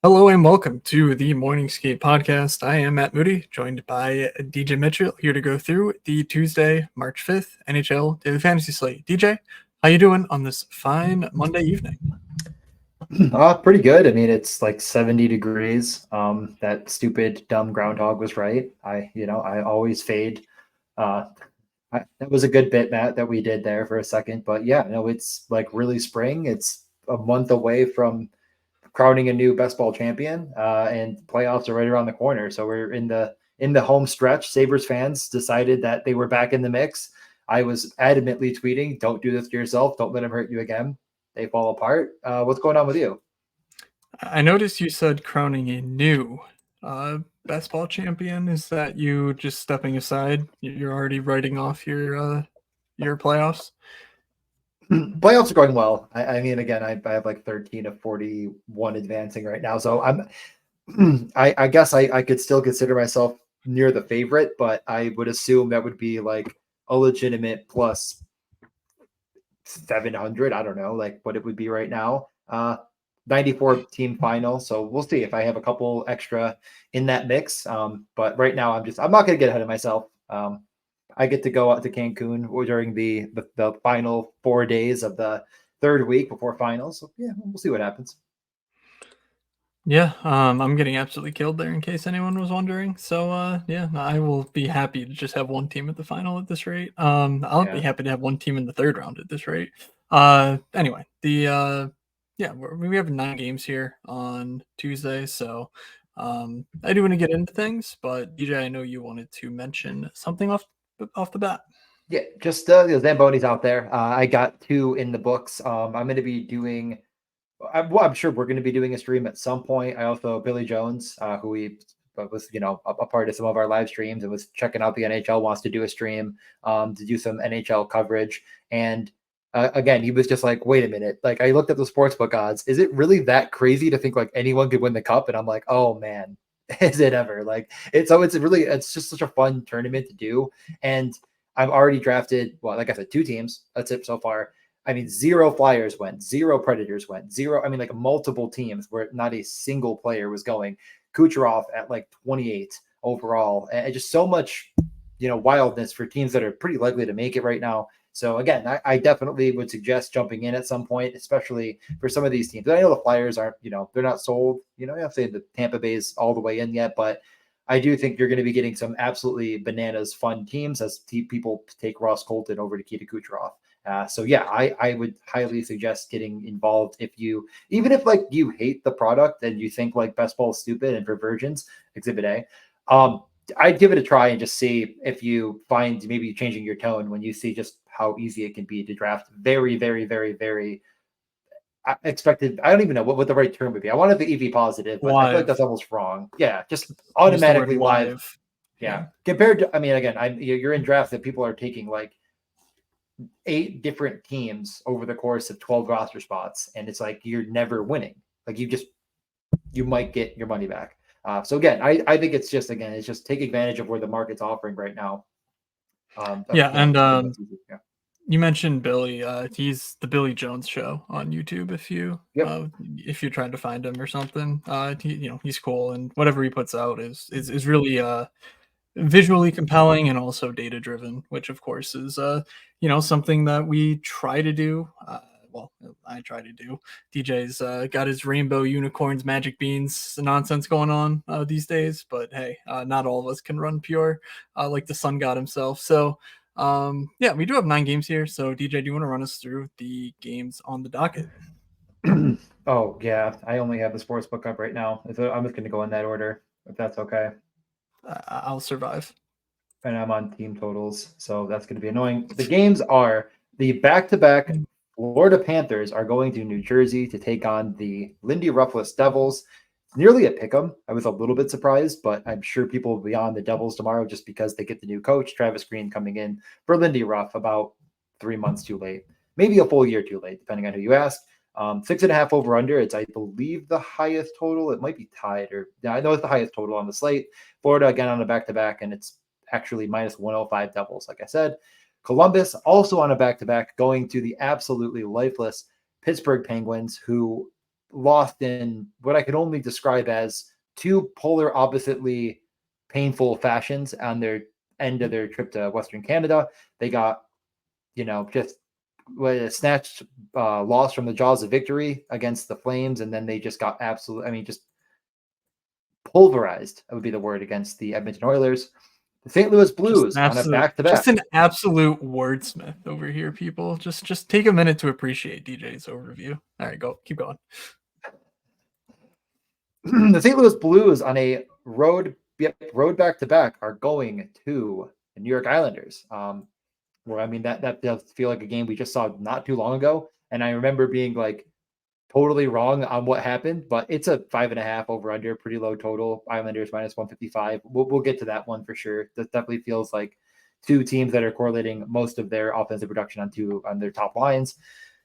Hello and welcome to the Morning Skate Podcast. I am Matt Moody, joined by DJ Mitchell, here to go through the Tuesday, March 5th NHL Daily Fantasy Slate. DJ, how you doing on this fine Monday evening? Pretty good. I mean, it's like 70 degrees. That stupid dumb groundhog was right. I always fade. Uh, that was a good bit, Matt, that we did there for a second. But yeah, no, it's like really spring. It's a month away from crowning a new best ball champion, and playoffs are right around the corner. So we're in the home stretch. Sabres fans decided that they were back in the mix. I was adamantly tweeting, "Don't do this to yourself. Don't let them hurt you again." They fall apart. What's going on with you? I noticed you said crowning a new uh, best ball champion. Is that you just stepping aside? You're already writing off your playoffs? Playoffs are going well. I mean, again, I have like 13 of 41 advancing right now. So I guess I could still consider myself near the favorite, but I would assume that would be like a legitimate plus 700. I don't know, like what it would be right now. 94 team final. So we'll see if I have a couple extra in that mix. But right now I'm not going to get ahead of myself. I get to go out to Cancun during the final 4 days of the third week before finals. So yeah, we'll see what happens. Yeah, I'm getting absolutely killed there in case anyone was wondering. So, yeah, I will be happy to just have one team at the final at this rate. I'll be Yeah. happy to have one team in the third round at this rate. Anyway, yeah, we have 9 games here on Tuesday, so I do want to get into things, but DJ, I know you wanted to mention something off the bat. Yeah, just the Zamboni's out there. I got two in the books. I'm going to be doing. I'm sure we're going to be doing a stream at some point. I also Billy Jones, who we was a part of some of our live streams and was checking out the NHL, wants to do a stream to do some NHL coverage. And again, he was just like, "Wait a minute!" Like I looked at the sportsbook odds. Is it really that crazy to think like anyone could win the cup? And I'm like, "Oh man, is it ever?" Like it's just such a fun tournament to do. And I've already drafted, well, like I said, two teams. That's it so far. I mean, zero Flyers went, zero Predators went, zero. I mean, like multiple teams where not a single player was going. Kucherov at like 28 overall, and just so much, wildness for teams that are pretty likely to make it right now. So again, I definitely would suggest jumping in at some point, especially for some of these teams. I know the Flyers aren't, they're not sold. I have to say the Tampa Bay's all the way in yet, but I do think you're going to be getting some absolutely bananas fun teams as people take Ross Colton over to Nikita Kucherov. So yeah, I would highly suggest getting involved even if like you hate the product and you think like best ball is stupid and for virgins, Exhibit A. I'd give it a try and just see if you find maybe changing your tone when you see just how easy it can be to draft. Very, very, very, very expected. I don't even know what the right term would be. I wanted the EV positive, but I feel like Live, that's almost wrong. Yeah, just use the word automatically live. live. Yeah, Yeah. compared to, I mean, again, you're in drafts that people are taking like 8 different teams over the course of 12 roster spots, and it's like you're never winning. Like you might get your money back. So again, I think it's just take advantage of where the market's offering right now. Yeah, and Yeah. you mentioned Billy. He's the Billy Jones Show on YouTube. Yep. If you're trying to find him or something, he's cool, and whatever he puts out is really visually compelling and also data driven, which of course is something that we try to do. Well, I try to do. DJ's got his rainbow unicorns, magic beans nonsense going on these days, but hey, not all of us can run pure like the sun god himself. So, yeah, we do have 9 games here. So, DJ, do you want to run us through the games on the docket? Oh yeah, I only have the sports book up right now. So I'm just going to go in that order if that's okay. I'll survive. And I'm on team totals, so that's going to be annoying. The games are the back-to-back Florida Panthers are going to New Jersey to take on the Lindy Ruffless Devils. Nearly a pick 'em. I was a little bit surprised, but I'm sure people will be on the Devils tomorrow just because they get the new coach, Travis Green, coming in for Lindy Ruff about 3 months too late, maybe a full year too late, depending on who you ask. 6.5 over under. It's, I believe, the highest total. It might be tied, or yeah, I know it's the highest total on the slate. Florida again on a back-to-back, and it's actually minus 105 Devils, like I said. Columbus also on a back-to-back, going to the absolutely lifeless Pittsburgh Penguins, who lost in what I could only describe as two polar oppositely painful fashions on their end of their trip to Western Canada. They got, just a snatched loss from the jaws of victory against the Flames, and then they just got just pulverized, that would be the word, against the Edmonton Oilers. The St. Louis Blues on a back-to-back. Just an absolute wordsmith over here, people. Just take a minute to appreciate DJ's overview. All right, keep going. The St. Louis Blues on a road back-to-back are going to the New York Islanders. That does feel like a game we just saw not too long ago. And I remember being like totally wrong on what happened, but it's a 5.5 over under, pretty low total. Islanders minus 155. We'll get to that one for sure. That definitely feels like two teams that are correlating most of their offensive production on their top lines.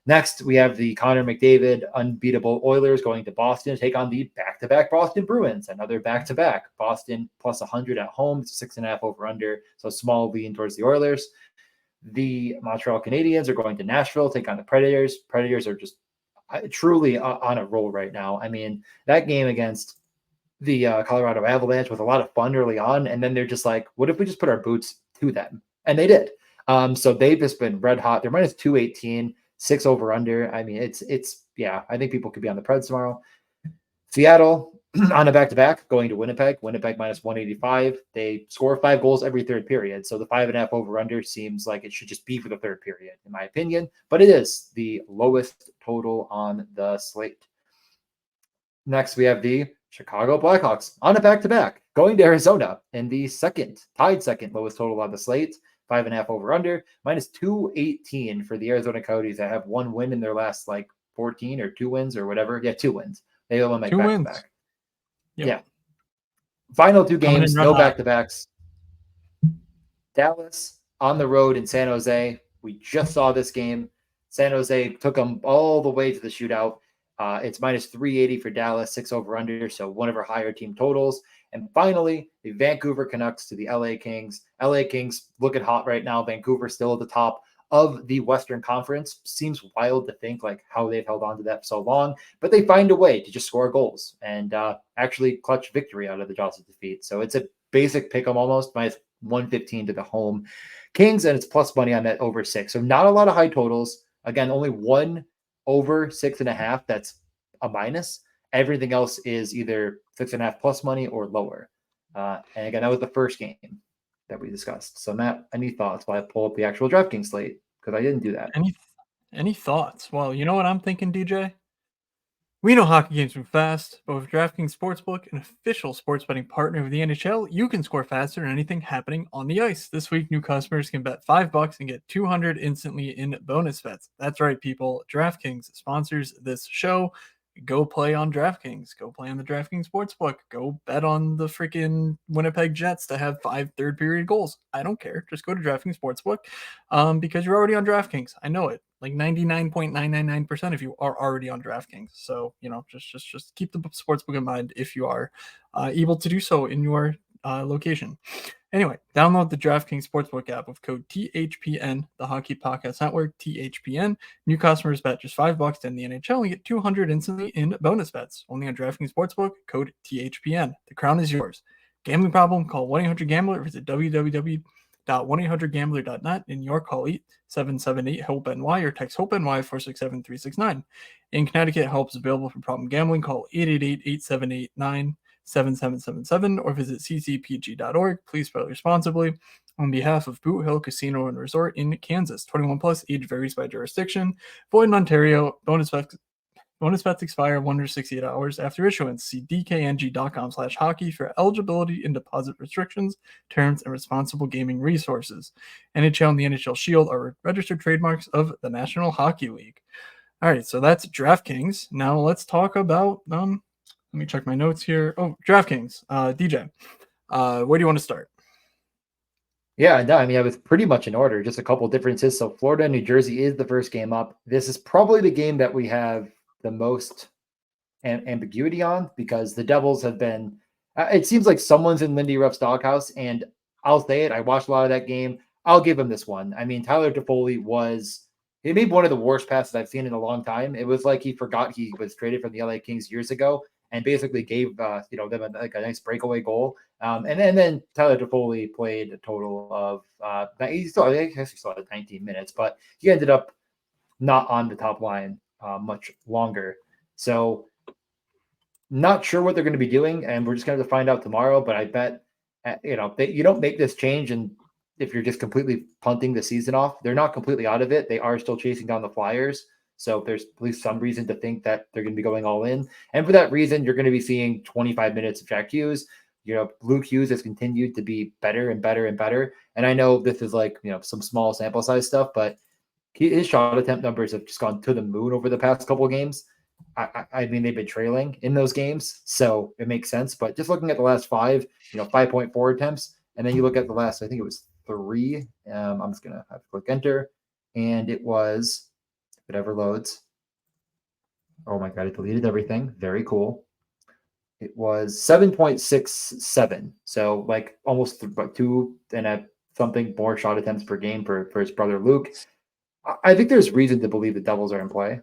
Next, we have the Connor McDavid unbeatable Oilers going to Boston to take on the back-to-back Boston Bruins. Another back-to-back. Boston plus 100 at home. It's 6.5 over under, so small lean towards the Oilers. The Montreal Canadiens are going to Nashville, take on the Predators. Predators are just truly on a roll right now. I mean, that game against the Colorado Avalanche was a lot of fun early on, and then they're just like, what if we just put our boots to them? And they did. So they've just been red hot. They're minus 218, 6 over under. I mean, I think people could be on the Preds tomorrow. Seattle on a back-to-back going to Winnipeg minus 185. They score 5 goals every third period. So the 5.5 over under seems like it should just be for the third period, in my opinion, but it is the lowest total on the slate. Next, we have the Chicago Blackhawks on a back-to-back going to Arizona in the tied second lowest total on the slate. 5.5 over under, minus 218 for the Arizona Coyotes that have one win in their last 14 or 2 wins or whatever. Yeah, 2 wins. They only make back-to-back. Yep. Yeah. Final 2 games, no back-to-backs. Dallas on the road in San Jose. We just saw this game. San Jose took them all the way to the shootout. It's minus 380 for Dallas, 6 over under, so one of our higher team totals. And finally, the Vancouver Canucks to the LA Kings. LA Kings looking hot right now. Vancouver still at the top of the Western Conference. Seems wild to think how they've held on to that for so long, but they find a way to just score goals and actually clutch victory out of the jaws of defeat. So it's a basic pick 'em almost, minus 115 to the home Kings, and it's plus money on that over 6. So not a lot of high totals. Again, only one over 6.5 that's a minus. Everything else is either 6.5 plus money or lower. And again, that was the first game that we discussed. So Matt, any thoughts while I pull up the actual DraftKings slate? Because I didn't do that. Any thoughts? Well, you know what I'm thinking, DJ? We know hockey games move fast, but with DraftKings Sportsbook, an official sports betting partner of the NHL, you can score faster than anything happening on the ice. This week, new customers can bet $5 and get $200 instantly in bonus bets. That's right, people. DraftKings sponsors this show. Go play on DraftKings. Go play on the DraftKings Sportsbook. Go bet on the freaking Winnipeg Jets to have 5 third-period goals. I don't care. Just go to DraftKings Sportsbook because you're already on DraftKings. I know it. 99.999% of you are already on DraftKings. So, just keep the Sportsbook in mind if you are able to do so in your location. Anyway, download the DraftKings Sportsbook app with code THPN, the Hockey Podcast Network, THPN. New customers bet just $5 in the NHL and get $200 instantly in bonus bets. Only on DraftKings Sportsbook, code THPN. The crown is yours. Gambling problem? Call 1-800-GAMBLER or visit www.1800gambler.net. In New York, call 877-8-HOPE-NY or text HOPE-NY 467-369. In Connecticut, help is available for problem gambling. Call 888-878-97777 or visit ccpg.org. Please play responsibly. On behalf of Boot Hill Casino and Resort in Kansas, 21 plus, age varies by jurisdiction. Void in Ontario. Bonus bets expire 168 hours after issuance. See dkng.com/hockey for eligibility and deposit restrictions, terms, and responsible gaming resources. NHL and the NHL Shield are registered trademarks of the National Hockey League. All right, so that's DraftKings. Now let's talk about let me check my notes here. Oh, DraftKings. DJ, where do you want to start? Yeah, no, I mean, I was pretty much in order, just a couple differences. So Florida and New Jersey is the first game up. This is probably the game that we have the most ambiguity on because the Devils have been, it seems like someone's in Lindy Ruff's doghouse, and I'll say it. I watched a lot of that game. I'll give him this one. I mean, Tyler Toffoli was He made one of the worst passes I've seen in a long time. It was like he forgot he was traded from the LA Kings years ago and basically gave them a nice breakaway goal. And then Tyler Toffoli played a total of I guess he still had 19 minutes, but he ended up not on the top line much longer. So not sure what they're going to be doing, and we're just going to find out tomorrow. But I bet you don't make this change, and if you're just completely punting the season off, they're not completely out of it. They are still chasing down the Flyers, so there's at least some reason to think that they're going to be going all in. And for that reason, you're going to be seeing 25 minutes of Jack Hughes. Luke Hughes has continued to be better and better and better. And I know this is like some small sample size stuff, but his shot attempt numbers have just gone to the moon over the past couple of games. I mean, they've been trailing in those games, so it makes sense. But just looking at the last 5.4 attempts, and then you look at the last, I think it was 3. I'm just gonna have to click enter, and it was whatever loads. Oh my god, it deleted everything. Very cool. It was 7.67, so like almost 2 and something more shot attempts per game for his brother Luke. I think there's reason to believe the Devils are in play,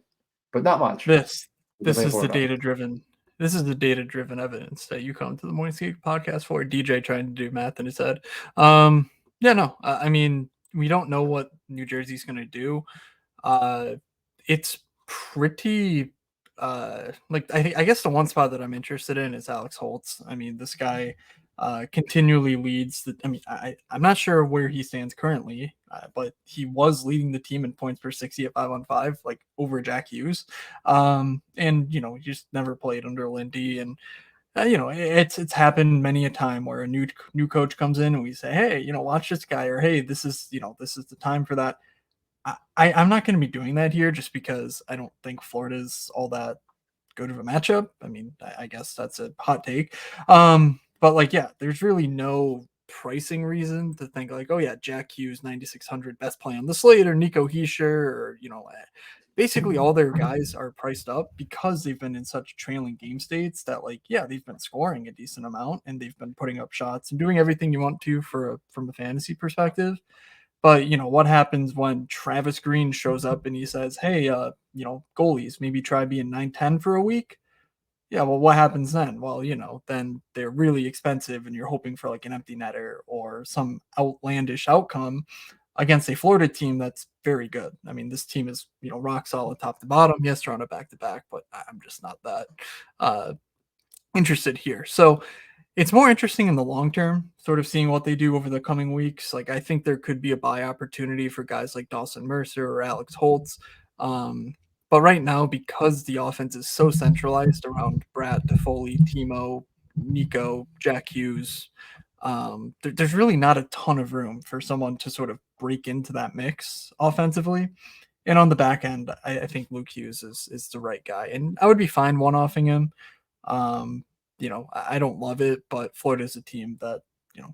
but not much. This is the data-driven evidence that you come to the Morning Skate podcast for. DJ trying to do math in his head. Yeah, no, I mean, we don't know what New Jersey's going to do. It's pretty like I guess the one spot that I'm interested in is Alex Holtz. I mean, this guy continually leads the. I mean, I'm not sure where he stands currently, but he was leading the team in points per 60 at 5-on-5, like over Jack Hughes. And he just never played under Lindy, and it's happened many a time where a new coach comes in and we say, hey, watch this guy, or hey, this is the time for that. I'm not going to be doing that here just because I don't think Florida's all that good of a matchup. I mean, I guess that's a hot take. But like, yeah, there's really no pricing reason to think like, oh yeah, Jack Hughes 9,600 best play on the slate, or Nico Hischier, or basically all their guys are priced up because they've been in such trailing game states that like, yeah, they've been scoring a decent amount and they've been putting up shots and doing everything you want to from a fantasy perspective. But what happens when Travis Green shows up and he says, "Hey, goalies, maybe try being 9-10 for a week." Yeah, well, what happens then? Well, then they're really expensive, and you're hoping for like an empty netter or some outlandish outcome against a Florida team that's very good. I mean, this team is rock solid top to bottom. Yes, they're on a back to back, but I'm just not that uh, interested here. So it's more interesting in the long term, sort of seeing what they do over the coming weeks. Like, I think there could be a buy opportunity for guys like Dawson Mercer or Alex Holtz. But right now, because the offense is so centralized around Brad, Toffoli, Timo, Nico, Jack Hughes, there's really not a ton of room for someone to sort of break into that mix offensively. And on the back end, I think Luke Hughes is the right guy. And I would be fine one-offing him. Um, I don't love it, but Florida's a team that,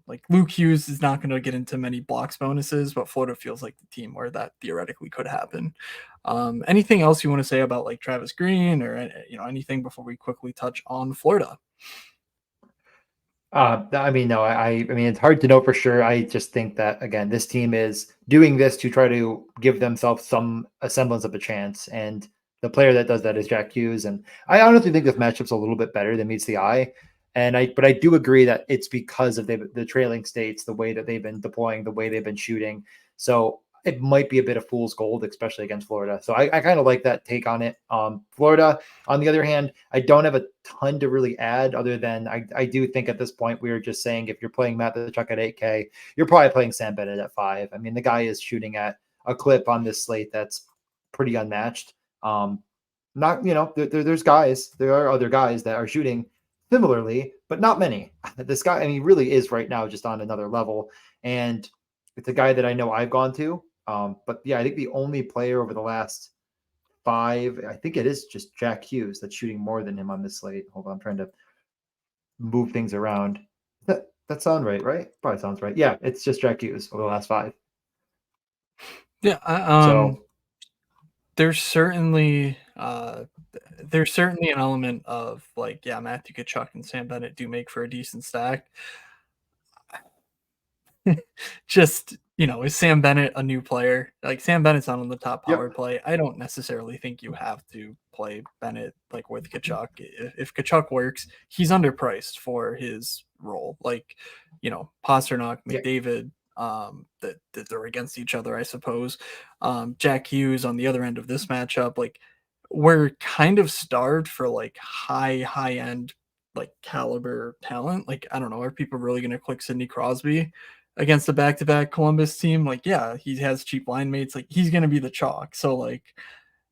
like Luke Hughes is not going to get into many blocks bonuses, but Florida feels like the team where that theoretically could happen. Anything else you want to say about like Travis Green or, anything before we quickly touch on Florida? I mean, no, I mean, it's hard to know for sure. I just think that again, this team is doing this to try to give themselves a semblance of a chance, and the player that does that is Jack Hughes. And I honestly think this matchup's a little bit better than meets the eye. But I do agree that it's because of the trailing states, the way that they've been deploying, the way they've been shooting. So it might be a bit of fool's gold, especially against Florida. So I kind of like that take on it. Florida, on the other hand, I don't have a ton to really add other than I do think at this point we were just saying if you're playing Matt Tkachuk at 8K, you're probably playing Sam Bennett at 5. I mean, the guy is shooting at a clip on this slate that's pretty unmatched. Not there's guys, there are other guys that are shooting similarly, but not many. This guy, I mean, he really is right now just on another level, and it's a guy that I know I've gone to. But yeah, I think the only player over the last 5, I think it is just Jack Hughes that's shooting more than him on this slate. Hold on, I'm trying to move things around. That sound right? Right? Probably sounds right. Yeah, it's just Jack Hughes over the last 5. Yeah, So there's certainly an element of like, yeah, Matthew Tkachuk and Sam Bennett do make for a decent stack. Just is Sam Bennett a new player? Like, Sam Bennett's not on the top power Yep. play. I don't necessarily think you have to play Bennett like with Kachuk. If Kachuk works, he's underpriced for his role. Like, Pasternak, Yeah. McDavid, that they're against each other, I suppose. Jack Hughes on the other end of this matchup, like, we're kind of starved for like high end like caliber talent. Like, I don't know, are people really going to click Sidney Crosby against the back-to-back Columbus team? Like, yeah, he has cheap line mates. Like, he's going to be the chalk. So, like,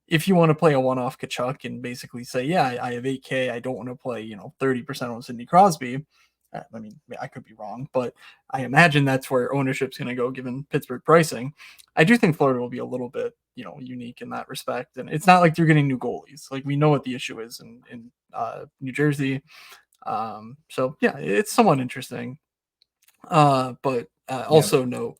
if you want to play a one-off Kachuk and basically say, yeah, I have 8K, I don't want to play, 30% on Sidney Crosby. I mean, I could be wrong, but I imagine that's where ownership's going to go given Pittsburgh pricing. I do think Florida will be a little bit, unique in that respect. And it's not like they're getting new goalies. Like, we know what the issue is in New Jersey. So, yeah, it's somewhat interesting. But Yeah. also note,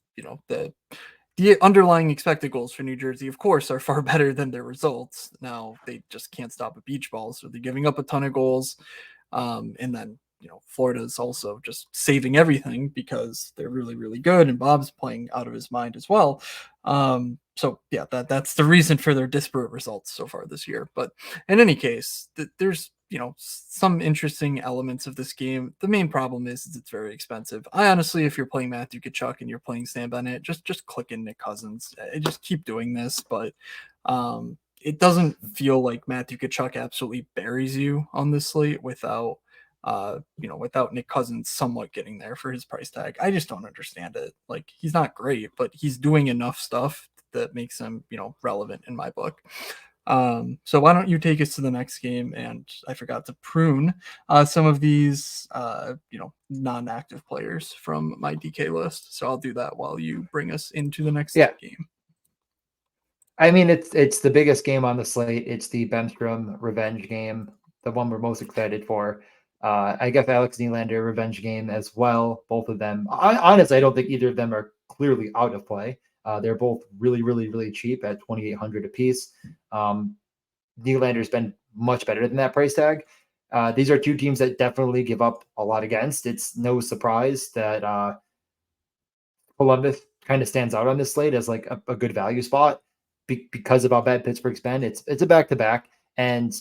the underlying expected goals for New Jersey, of course, are far better than their results. Now they just can't stop a beach ball, so they're giving up a ton of goals. And then Florida is also just saving everything because they're really really good, and Bob's playing out of his mind as well. So yeah, that's the reason for their disparate results so far this year. But in any case, there's some interesting elements of this game. The main problem is it's very expensive. I honestly, if you're playing Matthew Tkachuk and you're playing Sam Bennett, just click in Nick Cousins. I just keep doing this, but it doesn't feel like Matthew Tkachuk absolutely buries you on this slate without Nick Cousins somewhat getting there for his price tag. I just don't understand it. Like, he's not great, but he's doing enough stuff that makes him, relevant in my book. So why don't you take us to the next game? And I forgot to prune some of these, non-active players from my DK list. So I'll do that while you bring us into the next Yeah. game. I mean, it's the biggest game on the slate. It's the Bemstrom revenge game, the one we're most excited for. I guess Alex Nylander revenge game as well. Both of them. Honestly, I don't think either of them are clearly out of play. They're both really, really, really cheap at 2,800 a piece. Nylander's been much better than that price tag. These are two teams that definitely give up a lot against. It's no surprise that Columbus kind of stands out on this slate as like a good value spot because of how bad Pittsburgh's been. It's a back to back, and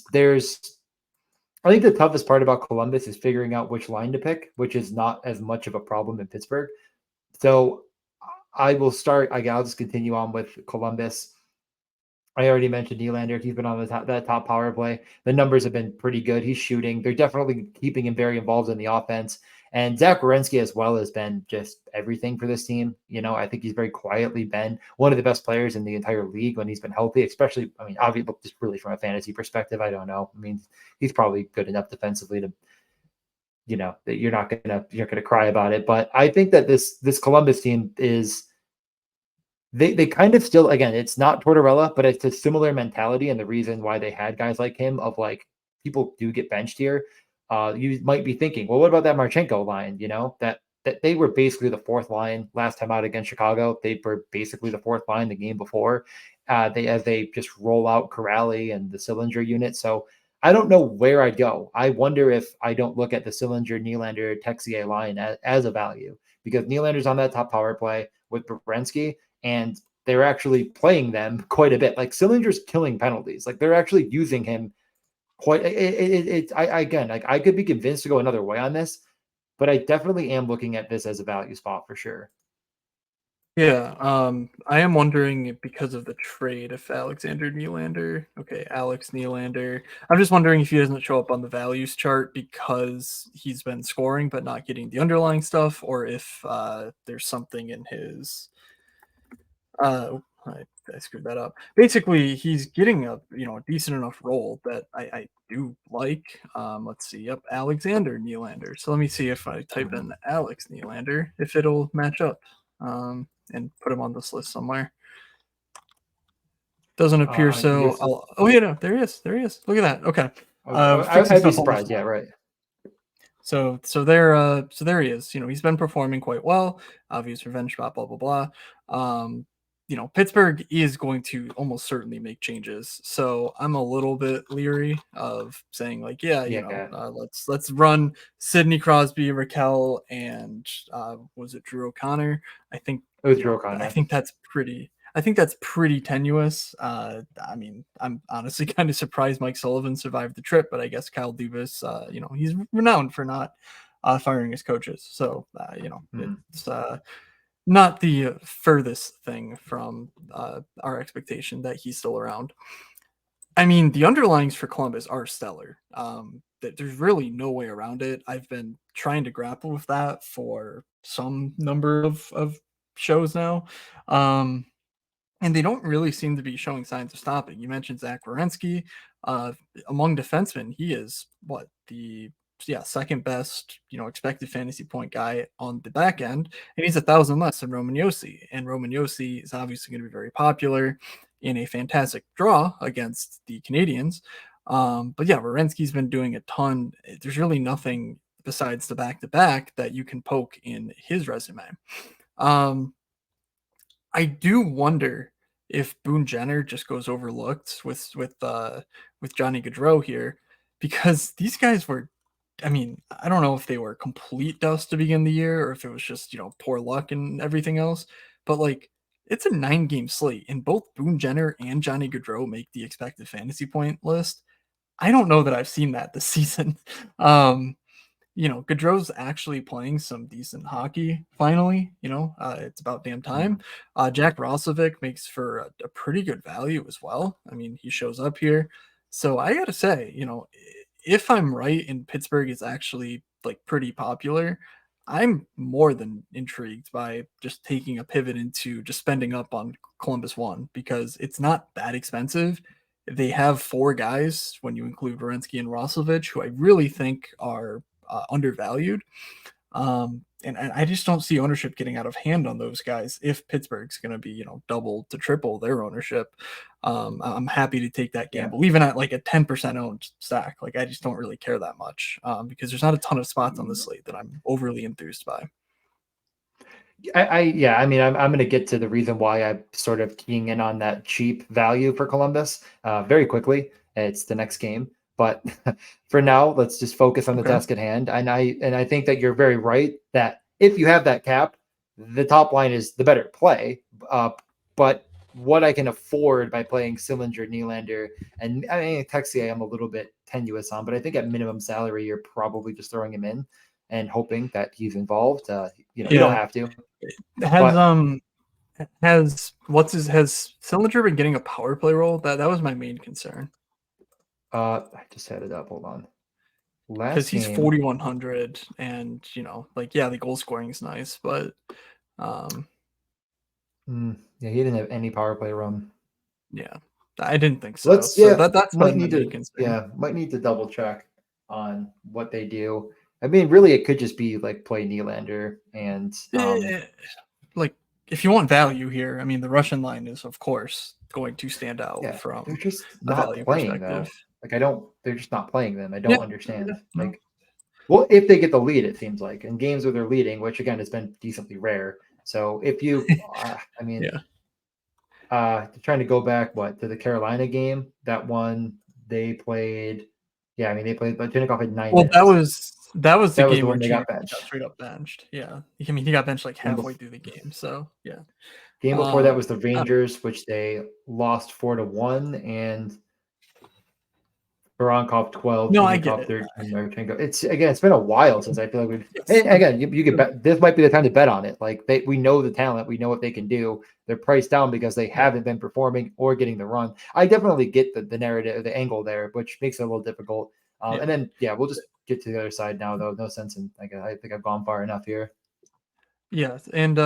I think the toughest part about Columbus is figuring out which line to pick, which is not as much of a problem in Pittsburgh. So I will start. I'll just continue on with Columbus. I already mentioned Nylander. He's been on that top power play. The numbers have been pretty good. He's shooting. They're definitely keeping him very involved in the offense. And Zach Werenski as well has been just everything for this team. I think he's very quietly been one of the best players in the entire league when he's been healthy, especially, I mean, obviously just really from a fantasy perspective. I don't know. I mean, he's probably good enough defensively to, that you're not gonna cry about it. But I think that this Columbus team is they kind of still, again, it's not Tortorella, but it's a similar mentality, and the reason why they had guys like him of like people do get benched here. You might be thinking, well, what about that Marchenko line? That they were basically the fourth line last time out against Chicago. They were basically the fourth line the game before. They just roll out Corrali and the Sillinger unit. So I don't know where I'd go. I wonder if I don't look at the Sillinger, Nylander, Texier line as a value, because Nylander's on that top power play with Berensky, and they're actually playing them quite a bit. Like, Sillinger's killing penalties. Like, they're actually using him quite. Again, like, I could be convinced to go another way on this, but I definitely am looking at this as a value spot for sure. Yeah, I am wondering because of the trade if Alexander Nylander, okay, Alex Nylander. I'm just wondering if he doesn't show up on the values chart because he's been scoring but not getting the underlying stuff, or if there's something in his. I screwed that up. Basically, he's getting a decent enough role that I do like. Let's see. Yep, Alexander Nylander. So let me see if I type in Alex Nylander if it'll match up. And put him on this list somewhere. Doesn't appear so. Oh yeah, no, there he is. There he is. Look at that. Okay. Fixing I'd be stuff on the surprised. Yeah, fly. right. So there he is. He's been performing quite well. Obvious revenge spot. Blah blah blah. Pittsburgh is going to almost certainly make changes. So I'm a little bit leery of saying like, yeah, Yeah. let's run Sidney Crosby, Raquel, and was it Drew O'Connor? I think It was Drew O'Connor. I think that's pretty tenuous. I mean, I'm honestly kind of surprised Mike Sullivan survived the trip, but I guess Kyle Dubas, he's renowned for not firing his coaches. So, it's not the furthest thing from our expectation that he's still around. I mean, the underlyings for Columbus are stellar. There's really no way around it. I've been trying to grapple with that for some number of shows now. Um, and they don't really seem to be showing signs of stopping. You mentioned Zach Werenski. Uh, Among defensemen, he is the second best expected fantasy point guy on the back end, and he's 1,000 less than Roman Yossi. And Roman Yossi is obviously going to be very popular in a fantastic draw against the Canadians. But yeah, Werenski's been doing a ton. There's really nothing besides the back-to-back that you can poke in his resume. I do wonder if Boone Jenner just goes overlooked with Johnny Gaudreau here, because these guys were, I mean, I don't know if they were complete dust to begin the year or if it was just, poor luck and everything else, but like it's a 9-game slate and both Boone Jenner and Johnny Gaudreau make the expected fantasy point list. I don't know that I've seen that this season. Gaudreau's actually playing some decent hockey finally. It's about damn time. Jack Roslovic makes for a pretty good value as well. I mean, he shows up here. So I got to say, if I'm right and Pittsburgh is actually like pretty popular, I'm more than intrigued by just taking a pivot into just spending up on Columbus One because it's not that expensive. They have 4 guys when you include Werenski and Roslovic, who I really think are undervalued. And I just don't see ownership getting out of hand on those guys if Pittsburgh's going to be, double to triple their ownership. I'm happy to take that gamble, even at like a 10% owned stack. Like I just don't really care that much because there's not a ton of spots on the slate that I'm overly enthused by. I mean, I'm going to get to the reason why I'm sort of keying in on that cheap value for Columbus very quickly. It's the next game. But for now, let's just focus on the task at hand. And I think that you're very right that if you have that cap, the top line is the better play. But what I can afford by playing Sillinger, Nylander, and I mean Texier, I'm a little bit tenuous on, but I think at minimum salary, you're probably just throwing him in and hoping that he's involved. You don't have to. Has Sillinger been getting a power play role? That was my main concern. I just had it up. Hold on. Because he's 4,100, and the goal scoring is nice, but he didn't have any power play run. Yeah, I didn't think so. That's might need to concern. might need to double check on what they do. I mean, really, it could just be like play Nylander and like if you want value here. I mean, the Russian line is of course going to stand out from they're just a not value playing perspective. Though. They're just not playing them. I don't understand. Well, if they get the lead, it seems like in games where they're leading, which again has been decently rare. So if you, trying to go back to the Carolina game, that one they played. Yeah, I mean they played, but Tunicoff had 9 minutes. That was the game where they got benched. Straight up benched. Yeah, I mean he got benched like halfway through the game. So yeah. Game before that was the Rangers, which they lost 4-1, and Voronkov 12. No, I get it. 13. It's been a while since I feel like we've. Yes. And again, you could bet this might be the time to bet on it. Like we know the talent, we know what they can do. They're priced down because they haven't been performing or getting the run. I definitely get the narrative, the angle there, which makes it a little difficult. And then we'll just get to the other side now, though. No sense in I think I've gone far enough here. Yeah, and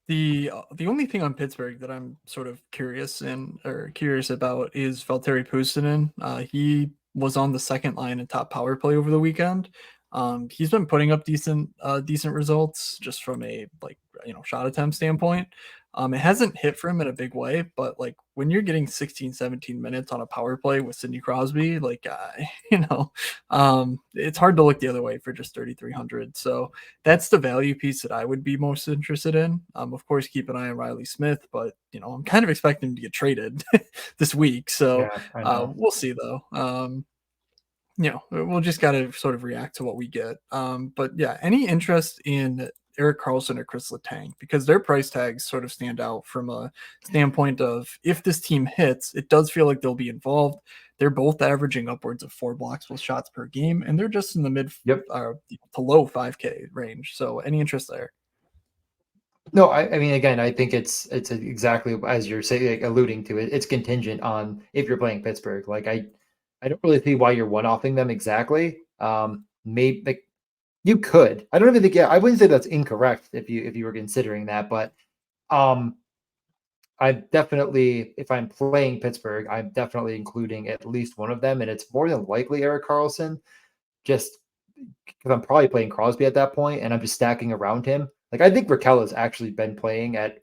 the only thing on Pittsburgh that I'm sort of curious about is Valtteri Puustinen. He was on the second line in top power play over the weekend. He's been putting up decent results just from a shot attempt standpoint. It hasn't hit for him in a big way, but like when you're getting 16, 17 minutes on a power play with Sidney Crosby, like it's hard to look the other way for just 3,300. So that's the value piece that I would be most interested in. Of course, keep an eye on Riley Smith, but I'm kind of expecting him to get traded this week. So Yeah, I know. we'll see though. We'll just got to sort of react to what we get. But yeah, any interest in Eric Carlson or Chris Letang, because their price tags sort of stand out from a standpoint of if this team hits, it does feel like they'll be involved. They're both averaging upwards of 4 blockable shots per game, and they're just in the mid Yep. to low 5K range. So any interest there? No, I mean, again, I think it's exactly as you're saying, like, alluding to it. It's contingent on if you're playing Pittsburgh. Like I don't really see why you're one-offing them exactly. Maybe like you could. I don't even think. Yeah, I wouldn't say that's incorrect if you were considering that, but um, I'm definitely if I'm playing Pittsburgh, I'm definitely including at least one of them, and it's more than likely Eric Carlson. Just because I'm probably playing Crosby at that point, and I'm just stacking around him. Like I think Raquel has actually been playing at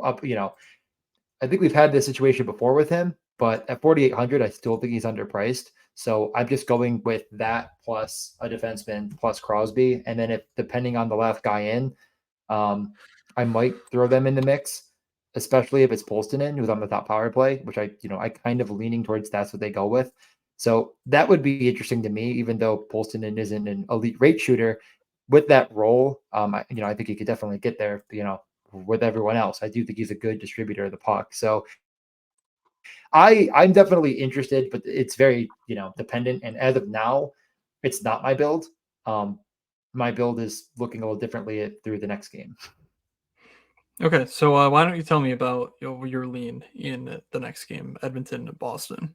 up. I think we've had this situation before with him, but at 4,800, I still think he's underpriced. So I'm just going with that plus a defenseman plus Crosby, and then if depending on the last guy in, um, I might throw them in the mix, especially if it's Polstonen who's on the top power play, which I kind of leaning towards that's what they go with. So that would be interesting to me, even though Polstonen isn't an elite rate shooter. With that role, I think he could definitely get there. With everyone else, I do think he's a good distributor of the puck. So I'm definitely interested, but it's very dependent. And as of now, it's not my build. Um, my build is looking a little differently through the next game. Okay, so why don't you tell me about your lean in the next game, Edmonton and Boston?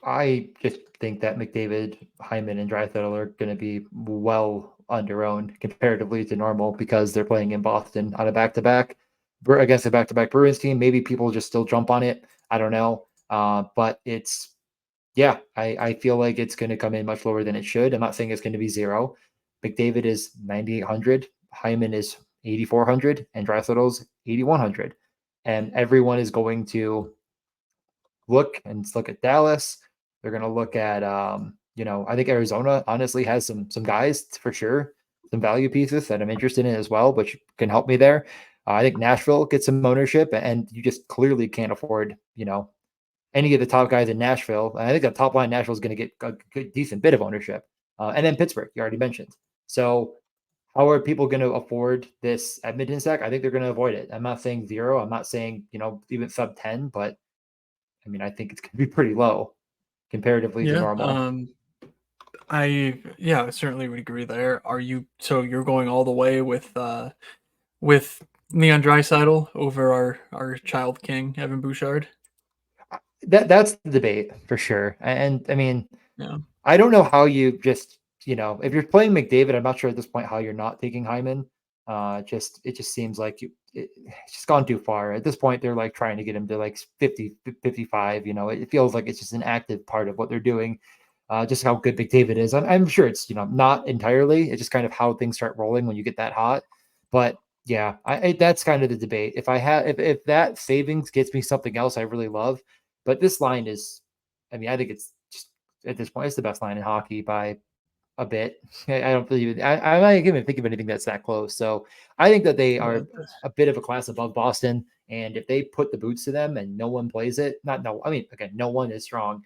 I just think that McDavid, Hyman, and Draisaitl are going to be well under-owned comparatively to normal because they're playing in Boston on a back-to-back against a back-to-back Bruins team. Maybe people just still jump on it. I don't know. But I feel like it's going to come in much lower than it should. I'm not saying it's going to be zero. McDavid is 9,800. Hyman is 8,400, and Draisaitl's 8,100. And everyone is going to look at Dallas. They're going to look at I think Arizona honestly has some guys for sure, some value pieces that I'm interested in as well, which can help me there. I think Nashville gets some ownership, and you just clearly can't afford any of the top guys in Nashville. And I think the top line Nashville is going to get a good, decent bit of ownership, and then Pittsburgh you already mentioned. So how are people going to afford this Edmonton stack? I think they're going to avoid it. I'm not saying zero. I'm not saying even sub 10, but I mean, I think it's going to be pretty low comparatively to Yeah, normal. I certainly would agree there. You're going all the way with Leon Draisaitl over our child king Evan Bouchard? That's the debate for sure. And I mean, Yeah. I don't know how you just if you're playing McDavid, I'm not sure at this point how you're not taking Hyman. It just seems like it's just gone too far. At this point, they're like trying to get him to like 50, 55. It feels like it's just an active part of what they're doing. Just how good McDavid is. I'm sure it's not entirely. It's just kind of how things start rolling when you get that hot. But yeah, that's kind of the debate. If that savings gets me something else I really love, but this line is, I mean, I think it's just at this point it's the best line in hockey by a bit. I don't believe it. I'm not even think of anything that's that close. So I think that they Yeah. are a bit of a class above Boston. And if they put the boots to them and no one plays it, not no, I mean, again, no one is strong.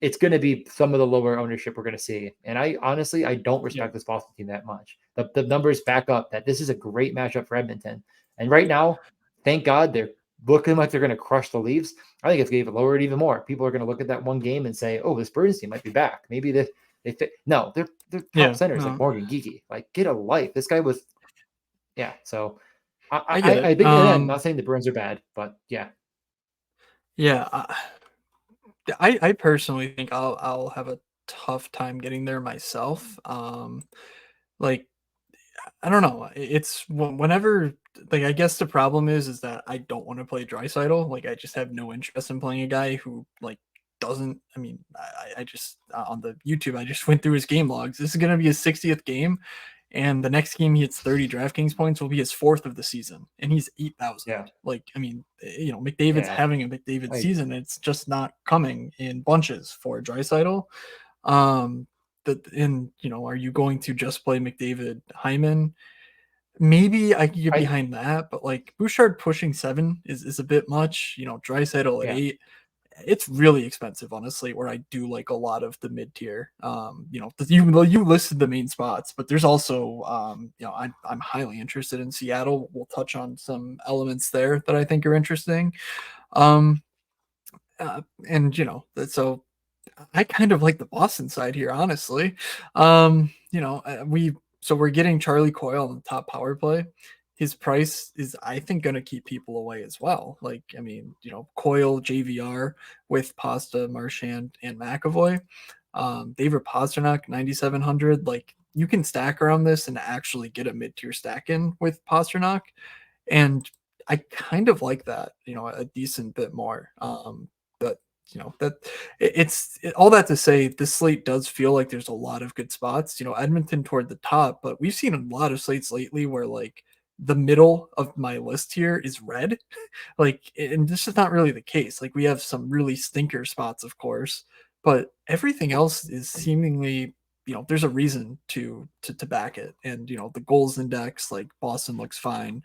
It's going to be some of the lower ownership we're going to see. And I honestly, I don't Yeah. respect this Boston team that much. The numbers back up that this is a great matchup for Edmonton. And right now, thank God they're looking like they're going to crush the Leafs. I think it's going to lower it even more. People are going to look at that one game and say, "Oh, this Bruins team might be back. Maybe they fit." No, they're top Yeah. centers like No, Morgan Geeky. Like, get a life. This guy was, yeah. So I get I it. think, and I'm not saying the Bruins are bad, but yeah, Yeah. I personally think I'll have a tough time getting there myself. Like I don't know. It's whenever like I guess the problem is that I don't want to play Drysaitel. Like I just have no interest in playing a guy who like doesn't. I mean, I just on the YouTube I just went through his game logs. This is gonna be his 60th game, and the next game he hits 30 DraftKings points will be his fourth of the season, and he's 8,000. Yeah. Like, I mean, McDavid's Yeah. having a McDavid I season. It's just not coming in bunches for Draisaitl. Um, are you going to just play McDavid Hyman? Maybe I could get I behind that, but like Bouchard pushing 7 is a bit much. Draisaitl at yeah. 8, it's really expensive on a slate where I do like a lot of the mid tier. You listed the main spots, but there's also I'm highly interested in Seattle. We'll touch on some elements there that I think are interesting. Um, and so I kind of like the Boston side here, honestly. We're getting Charlie Coyle on the top power play. His price is, I think, going to keep people away as well. Like, I mean, Coyle, JVR with Pasta, Marchand, and McAvoy. David Pastrnak, 9,700. Like, you can stack around this and actually get a mid tier stack in with Pastrnak. And I kind of like that, a decent bit more. But that all that to say, this slate does feel like there's a lot of good spots. Edmonton toward the top, but we've seen a lot of slates lately where like the middle of my list here is red. Like, and this is not really the case. Like, we have some really stinker spots, of course, but everything else is seemingly, there's a reason to back it. And the goals index, like Boston looks fine.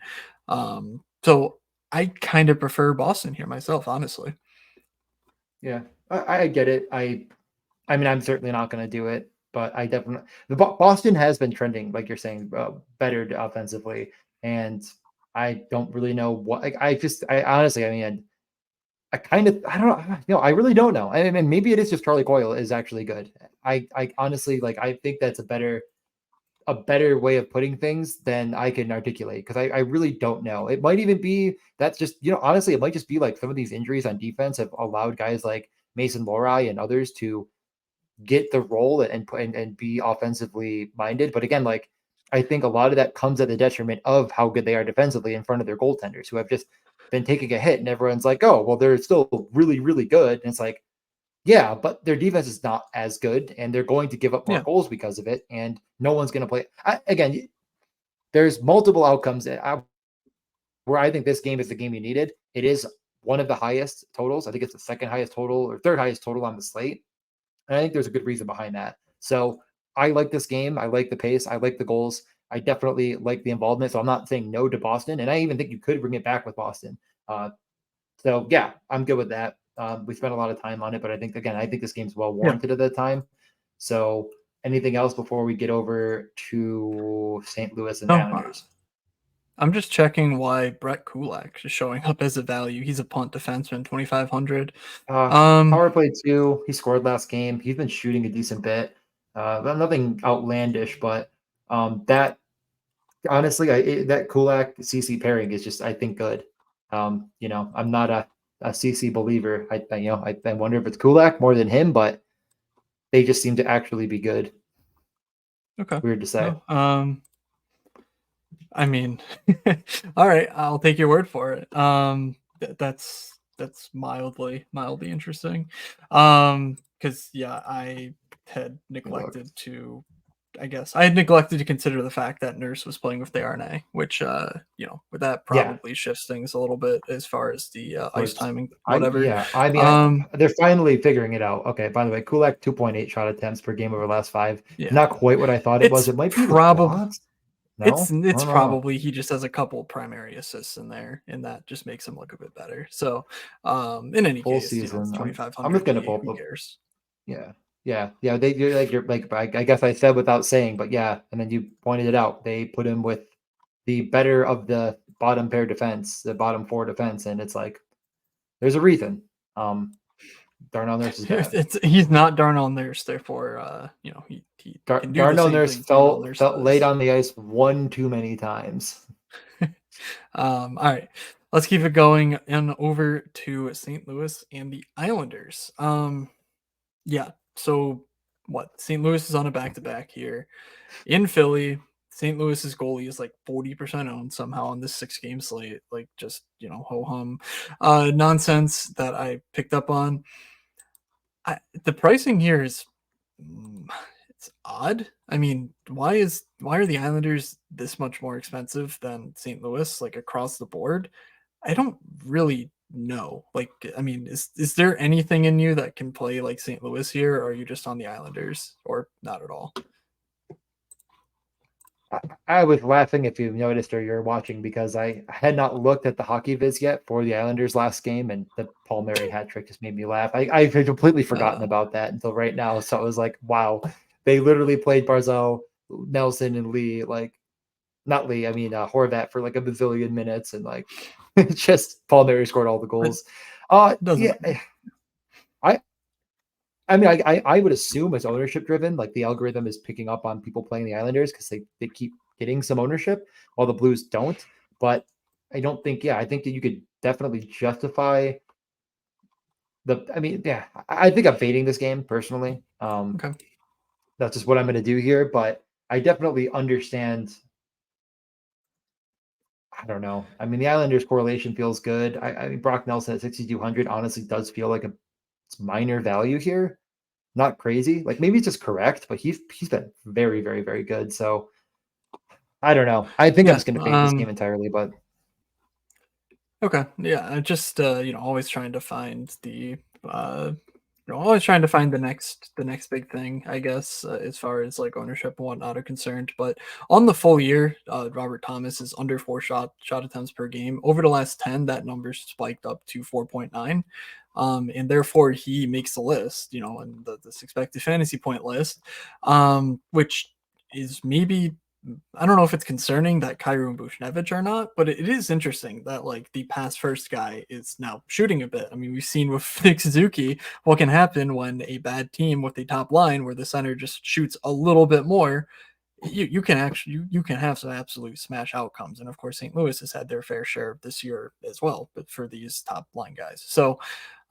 So I kind of prefer Boston here myself, honestly. Yeah. I get it. I mean, I'm certainly not going to do it, but I definitely Boston has been trending, like you're saying, better offensively, and I don't really know what. Like, I honestly, I mean, I don't know. I really don't know. I mean, maybe it is just Charlie Coyle is actually good. I honestly like. I think that's a better way of putting things than I can articulate because I really don't know. It might even be that's just honestly, it might just be like some of these injuries on defense have allowed guys like Mason Lohrei and others to get the role and be offensively minded. But again, like I think a lot of that comes at the detriment of how good they are defensively in front of their goaltenders who have just been taking a hit, and everyone's like, oh, well, they're still really, really good. And it's like, yeah, but their defense is not as good, and they're going to give up more Yeah. goals because of it, and no one's going to play. Again, there's multiple outcomes where I think this game is the game you needed. It is one of the highest totals. I think it's the second highest total or third highest total on the slate. And I think there's a good reason behind that. So I like this game. I like the pace. I like the goals. I definitely like the involvement. So I'm not saying no to Boston. And I even think you could bring it back with Boston. So yeah, I'm good with that. We spent a lot of time on it, but I think this game's well Yeah. warranted at the time. So anything else before we get over to St. Louis and the No, Islanders? I'm just checking why Brett Kulak is showing up as a value. He's a punt defenseman, 2,500. Power play 2. He scored last game. He's been shooting a decent bit. But nothing outlandish, but that honestly, that Kulak CC pairing is just I think good. I'm not a CC believer. I wonder if it's Kulak more than him, but they just seem to actually be good. Okay. Weird to say. No, I mean, all right, I'll take your word for it. That's mildly interesting. Because yeah, Look, I had neglected to consider the fact that Nurse was playing with the RNA, which with that yeah, probably shifts things a little bit as far as the ice which timing, whatever. I mean, Um, they're finally figuring it out. Okay, by the way, Kulak 2.8 shot attempts per game over the last 5. yeah, Not quite what I thought it was. it's It might be the probably quads. It's No, I it's don't know. probably he just has a couple primary assists in there, and that just makes him look a bit better. So, in any Full case, it's season. I'm just 2,500 gonna K. pull up Who the cares? yeah. Yeah. You're like I guess I said without saying, but yeah, and then you pointed it out. They put him with the better of the bottom pair defense, the bottom 4 defense, and it's like there's a reason. Darnell Nurse is bad. He's not Darnell Nurse, therefore, he can do the Darnell same Nurse things Darnell Nurse felt laid does. on the ice one too many times. All right, let's keep it going and over to St. Louis and the Islanders. Yeah. So what? St. Louis is on a back to back here. In Philly, St. Louis's goalie is like 40% owned somehow on this 6 game slate. Like, just, ho hum nonsense that I picked up on. The pricing here is, mm, It's odd. I mean, why are the Islanders this much more expensive than St. Louis, like across the board? I don't really know. Like, I mean, is there anything in you that can play like St. Louis here, or are you just on the Islanders, or not at all? I was laughing if you noticed or you're watching because I had not looked at the hockey viz yet for the Islanders last game, and the Paul Murray hat trick just made me laugh. I had completely forgotten Uh, about that until right now. So I was like, wow, they literally played Barzell, Nelson, and Lee, like not Lee, I mean Horvat for like a bazillion minutes, and like just Paul Murray scored all the it goals. doesn't Yeah, matter. I I mean, I would assume it's ownership driven. Like the algorithm is picking up on people playing the Islanders because they keep getting some ownership while the Blues don't. But I don't think, yeah, I think that you could definitely justify the. I mean, yeah, I think I'm fading this game personally. Okay. That's just what I'm going to do here. But I definitely understand. I don't know. I mean, the Islanders correlation feels good. I mean, Brock Nelson at 6,200 honestly does feel like a it's minor value here. Not crazy. Like maybe it's just correct, but he's been very, very, very good. So I don't know. I think I'm Yeah. just gonna fade this game entirely, but Okay. Yeah. I just always trying to find always trying to find the next big thing, I guess, as far as like ownership and whatnot are concerned. But on the full year, Robert Thomas is under four shot attempts per game. Over the last 10, that number spiked up to 4.9. And therefore he makes the list, and this expected fantasy point list, which is maybe I don't know if it's concerning that Kyrou and Buchnevich are not, but it is interesting that like the pass first guy is now shooting a bit. I mean, we've seen with Nick Suzuki what can happen when a bad team with a top line where the center just shoots a little bit more. You can actually you can have some absolute smash outcomes, and of course St. Louis has had their fair share this year as well, but for these top line guys. So,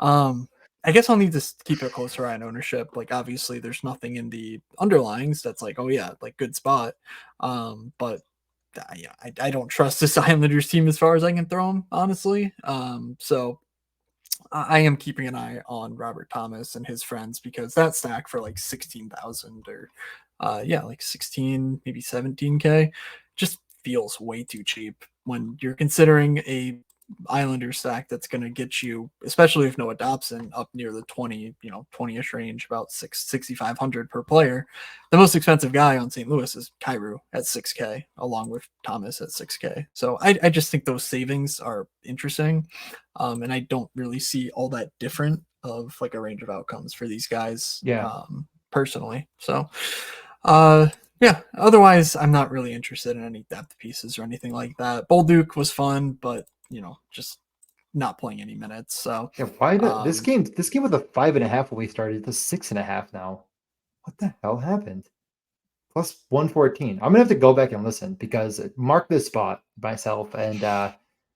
um, I guess I'll need to keep a closer eye on ownership. Like obviously, there's nothing in the underlyings that's like, oh yeah, like good spot. But yeah, I don't trust this Islanders team as far as I can throw them, honestly. So I am keeping an eye on Robert Thomas and his friends because that stack for like 16,000 or yeah, like 16, maybe 17K just feels way too cheap when you're considering a Islander stack that's going to get you, especially if Noah Dobson up near the 20, 20ish range, about 6,500 per player. The most expensive guy on St. Louis is Kyrou at 6K, along with Thomas at 6K. So I just think those savings are interesting. And I don't really see all that different of like a range of outcomes for these guys yeah. personally. So, uh, yeah. Otherwise, I'm not really interested in any depth pieces or anything like that. Bolduc was fun, but just not playing any minutes. So, Yeah, why um, this game was a 5.5 when we started, it's 6.5 now. What the hell happened? Plus 114. I'm gonna have to go back and listen because mark this spot myself and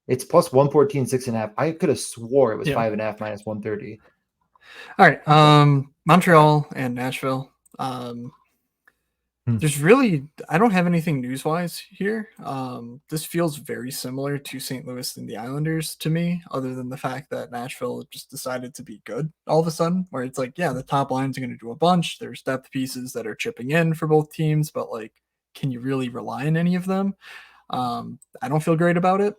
it's plus 114, 6.5. I could have swore it was yeah. 5.5 minus 130. All right. Okay. Montreal and Nashville. Hmm. There's really I don't have anything news-wise here. This feels very similar to St. Louis and the Islanders to me, other than the fact that Nashville just decided to be good all of a sudden, where it's like, yeah, the top lines are going to do a bunch. There's depth pieces that are chipping in for both teams, but like, can you really rely on any of them? I don't feel great about it.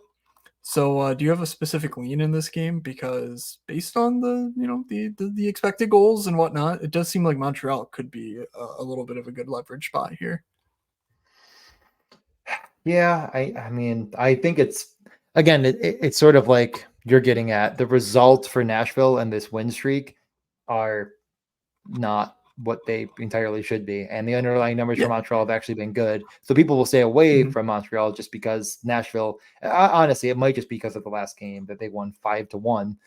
So, do you have a specific lean in this game? Because based on the expected goals and whatnot, it does seem like Montreal could be a little bit of a good leverage spot here. Yeah, I mean, I think it's again, it's sort of like you're getting at the results for Nashville and this win streak are not what they entirely should be. And the underlying numbers for Yeah. Montreal have actually been good. So people will stay away Mhm. from Montreal just because Nashville, honestly, it might just be because of the last game that they won 5-1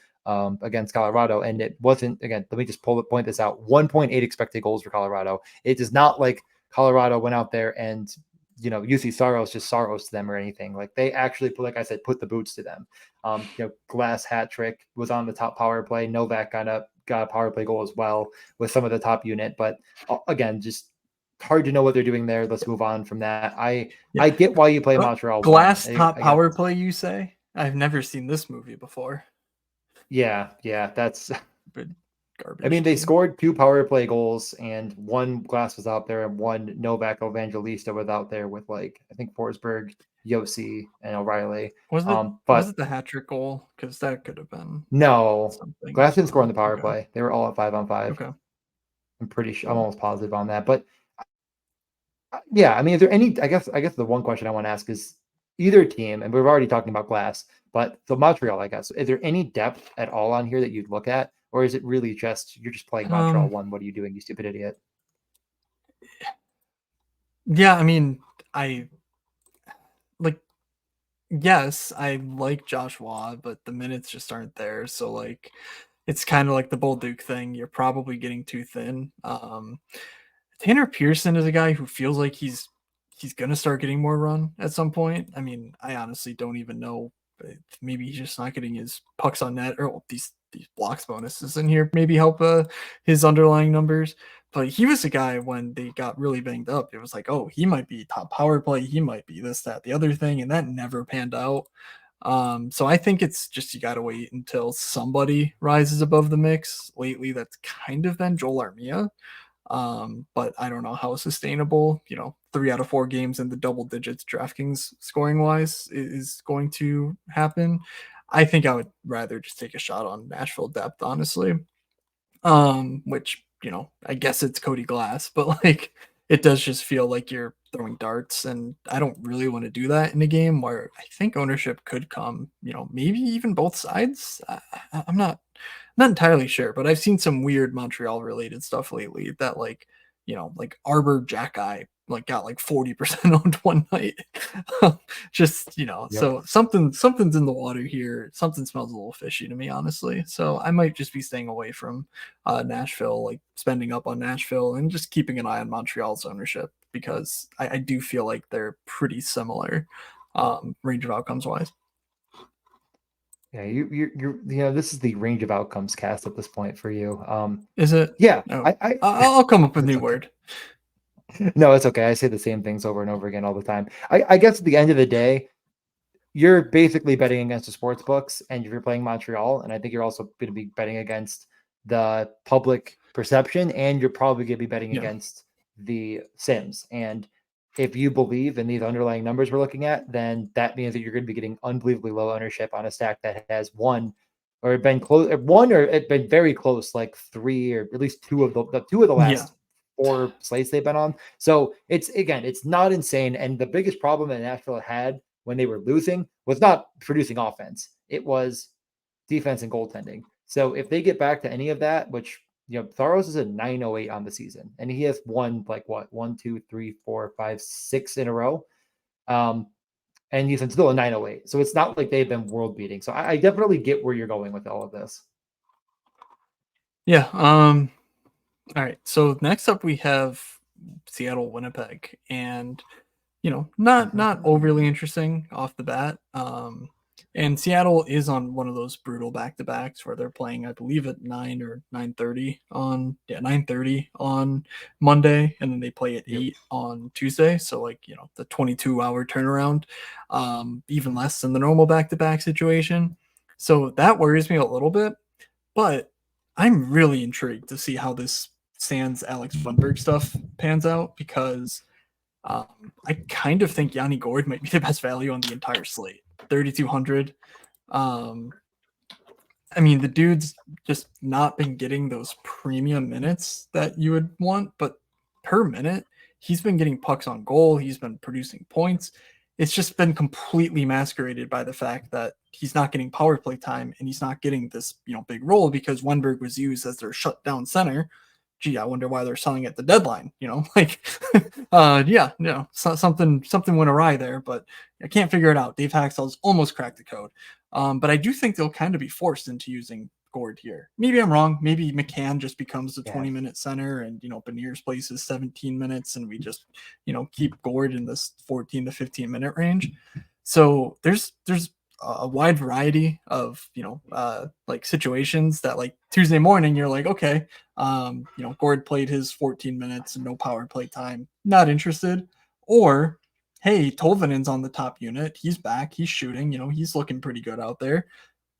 against Colorado. And it wasn't, again, let me just point this out 1.8 expected goals for Colorado. It is not like Colorado went out there and UC Saros just Saros to them or anything. Like they actually, like I said, put the boots to them. Glass hat trick was on the top power play. Novak got a power play goal as well with some of the top unit. But again, just hard to know what they're doing there. Let's move on from that. Yeah. I get why you play Montreal one. Glass top I get power this. play, you say? I've never seen this movie before. Yeah, that's But I garbage mean, they team. scored 2 power play goals, and 1 Glass was out there, and 1 Novak Evangelista was out there with, like, I think Forsberg, Yossi, and O'Reilly. Was But it the hat trick goal? Because that could have been no, something Glass as didn't score on the well. power Okay. play. They were all at 5-on-5. Okay. I'm pretty sure. I'm Cool. almost positive on that. But yeah, I mean, is there any? I guess the one question I want to ask is either team, and we're already talking about Glass, but the Montreal, I guess, is there any depth at all on here that you'd look at, or is it really just you're just playing Montreal Um, one? What are you doing, you stupid idiot? yeah, I mean, I like yes, I like Joshua, but the minutes just aren't there. So like it's kind of like the Bolduc thing. You're probably getting too thin. Tanner Pearson is a guy who feels like he's gonna start getting more run at some point. I mean, I honestly don't even know. Maybe he's just not getting his pucks on net or these blocks bonuses in here. Maybe help his underlying numbers. But he was a guy when they got really banged up. It was like, oh, he might be top power play. He might be this, that, the other thing, and that never panned out. So I think it's just you got to wait until somebody rises above the mix. Lately, that's kind of been Joel Armia. But I don't know how sustainable, 3 out of 4 games in the double digits DraftKings scoring wise is going to happen. I think I would rather just take a shot on Nashville depth, honestly. Which, I guess it's Cody Glass, but like it does just feel like you're throwing darts, and I don't really want to do that in a game where I think ownership could come, maybe even both sides. I'm not entirely sure, but I've seen some weird Montreal related stuff lately that like Arbor Jackeye like got like 40% owned one night. Just, Yep. so something's in the water here. Something smells a little fishy to me, honestly. So I might just be staying away from Nashville, like spending up on Nashville and just keeping an eye on Montreal's ownership because I do feel like they're pretty similar range of outcomes wise. Yeah, this is the range of outcomes cast at this point for you. Is it? Yeah, Oh, I I'll come up with a it's new okay. word. No, it's okay. I say the same things over and over again all the time. I guess at the end of the day, you're basically betting against the sports books, and if you're playing Montreal, and I think you're also going to be betting against the public perception, and you're probably going to be betting Yeah. against the Sims. And if you believe in these underlying numbers we're looking at, then that means that you're going to be getting unbelievably low ownership on a stack that has one or it been very close, like 3 or at least two of the Yeah. last 4 slates they've been on. So it's not insane. And the biggest problem that Nashville had when they were losing was not producing offense. It was defense and goaltending. So if they get back to any of that, which Tharos is a 908 on the season, and he has won like what 1, 2, 3, 4, 5, 6 in a row. And he's still a 908. So it's not like they've been world beating. So I definitely get where you're going with all of this. Yeah. All right. So next up we have Seattle Winnipeg, and not overly interesting off the bat. And Seattle is on one of those brutal back to backs where they're playing, I believe, at 9:30 on Monday, and then they play at Yep. 8 on Tuesday. So like the 22-hour turnaround, even less than the normal back to back situation. So that worries me a little bit, but I'm really intrigued to see how this Sans Alex Lundberg stuff pans out because I kind of think Yanni Gord might be the best value on the entire slate. 3,200. Um, I mean, the dude's just not been getting those premium minutes that you would want, but per minute, he's been getting pucks on goal. He's been producing points. It's just been completely masqueraded by the fact that he's not getting power play time and he's not getting this, big role because Wenberg was used as their shutdown center. Gee, I wonder why they're selling at the deadline. Like, yeah, something went awry there, but I can't figure it out. Dave Haxtell's almost cracked the code. But I do think they'll kind of be forced into using Gord here. Maybe I'm wrong. Maybe McCann just becomes the Yeah. 20-minute center and, Beniers plays his 17 minutes and we just, keep Gord in this 14 to 15 minute range. So there's a wide variety of, like situations that like Tuesday morning, you're like, okay, Gord played his 14 minutes and no power play time. Not interested. Or hey, Tolvanen's on the top unit. He's back. He's shooting. He's looking pretty good out there.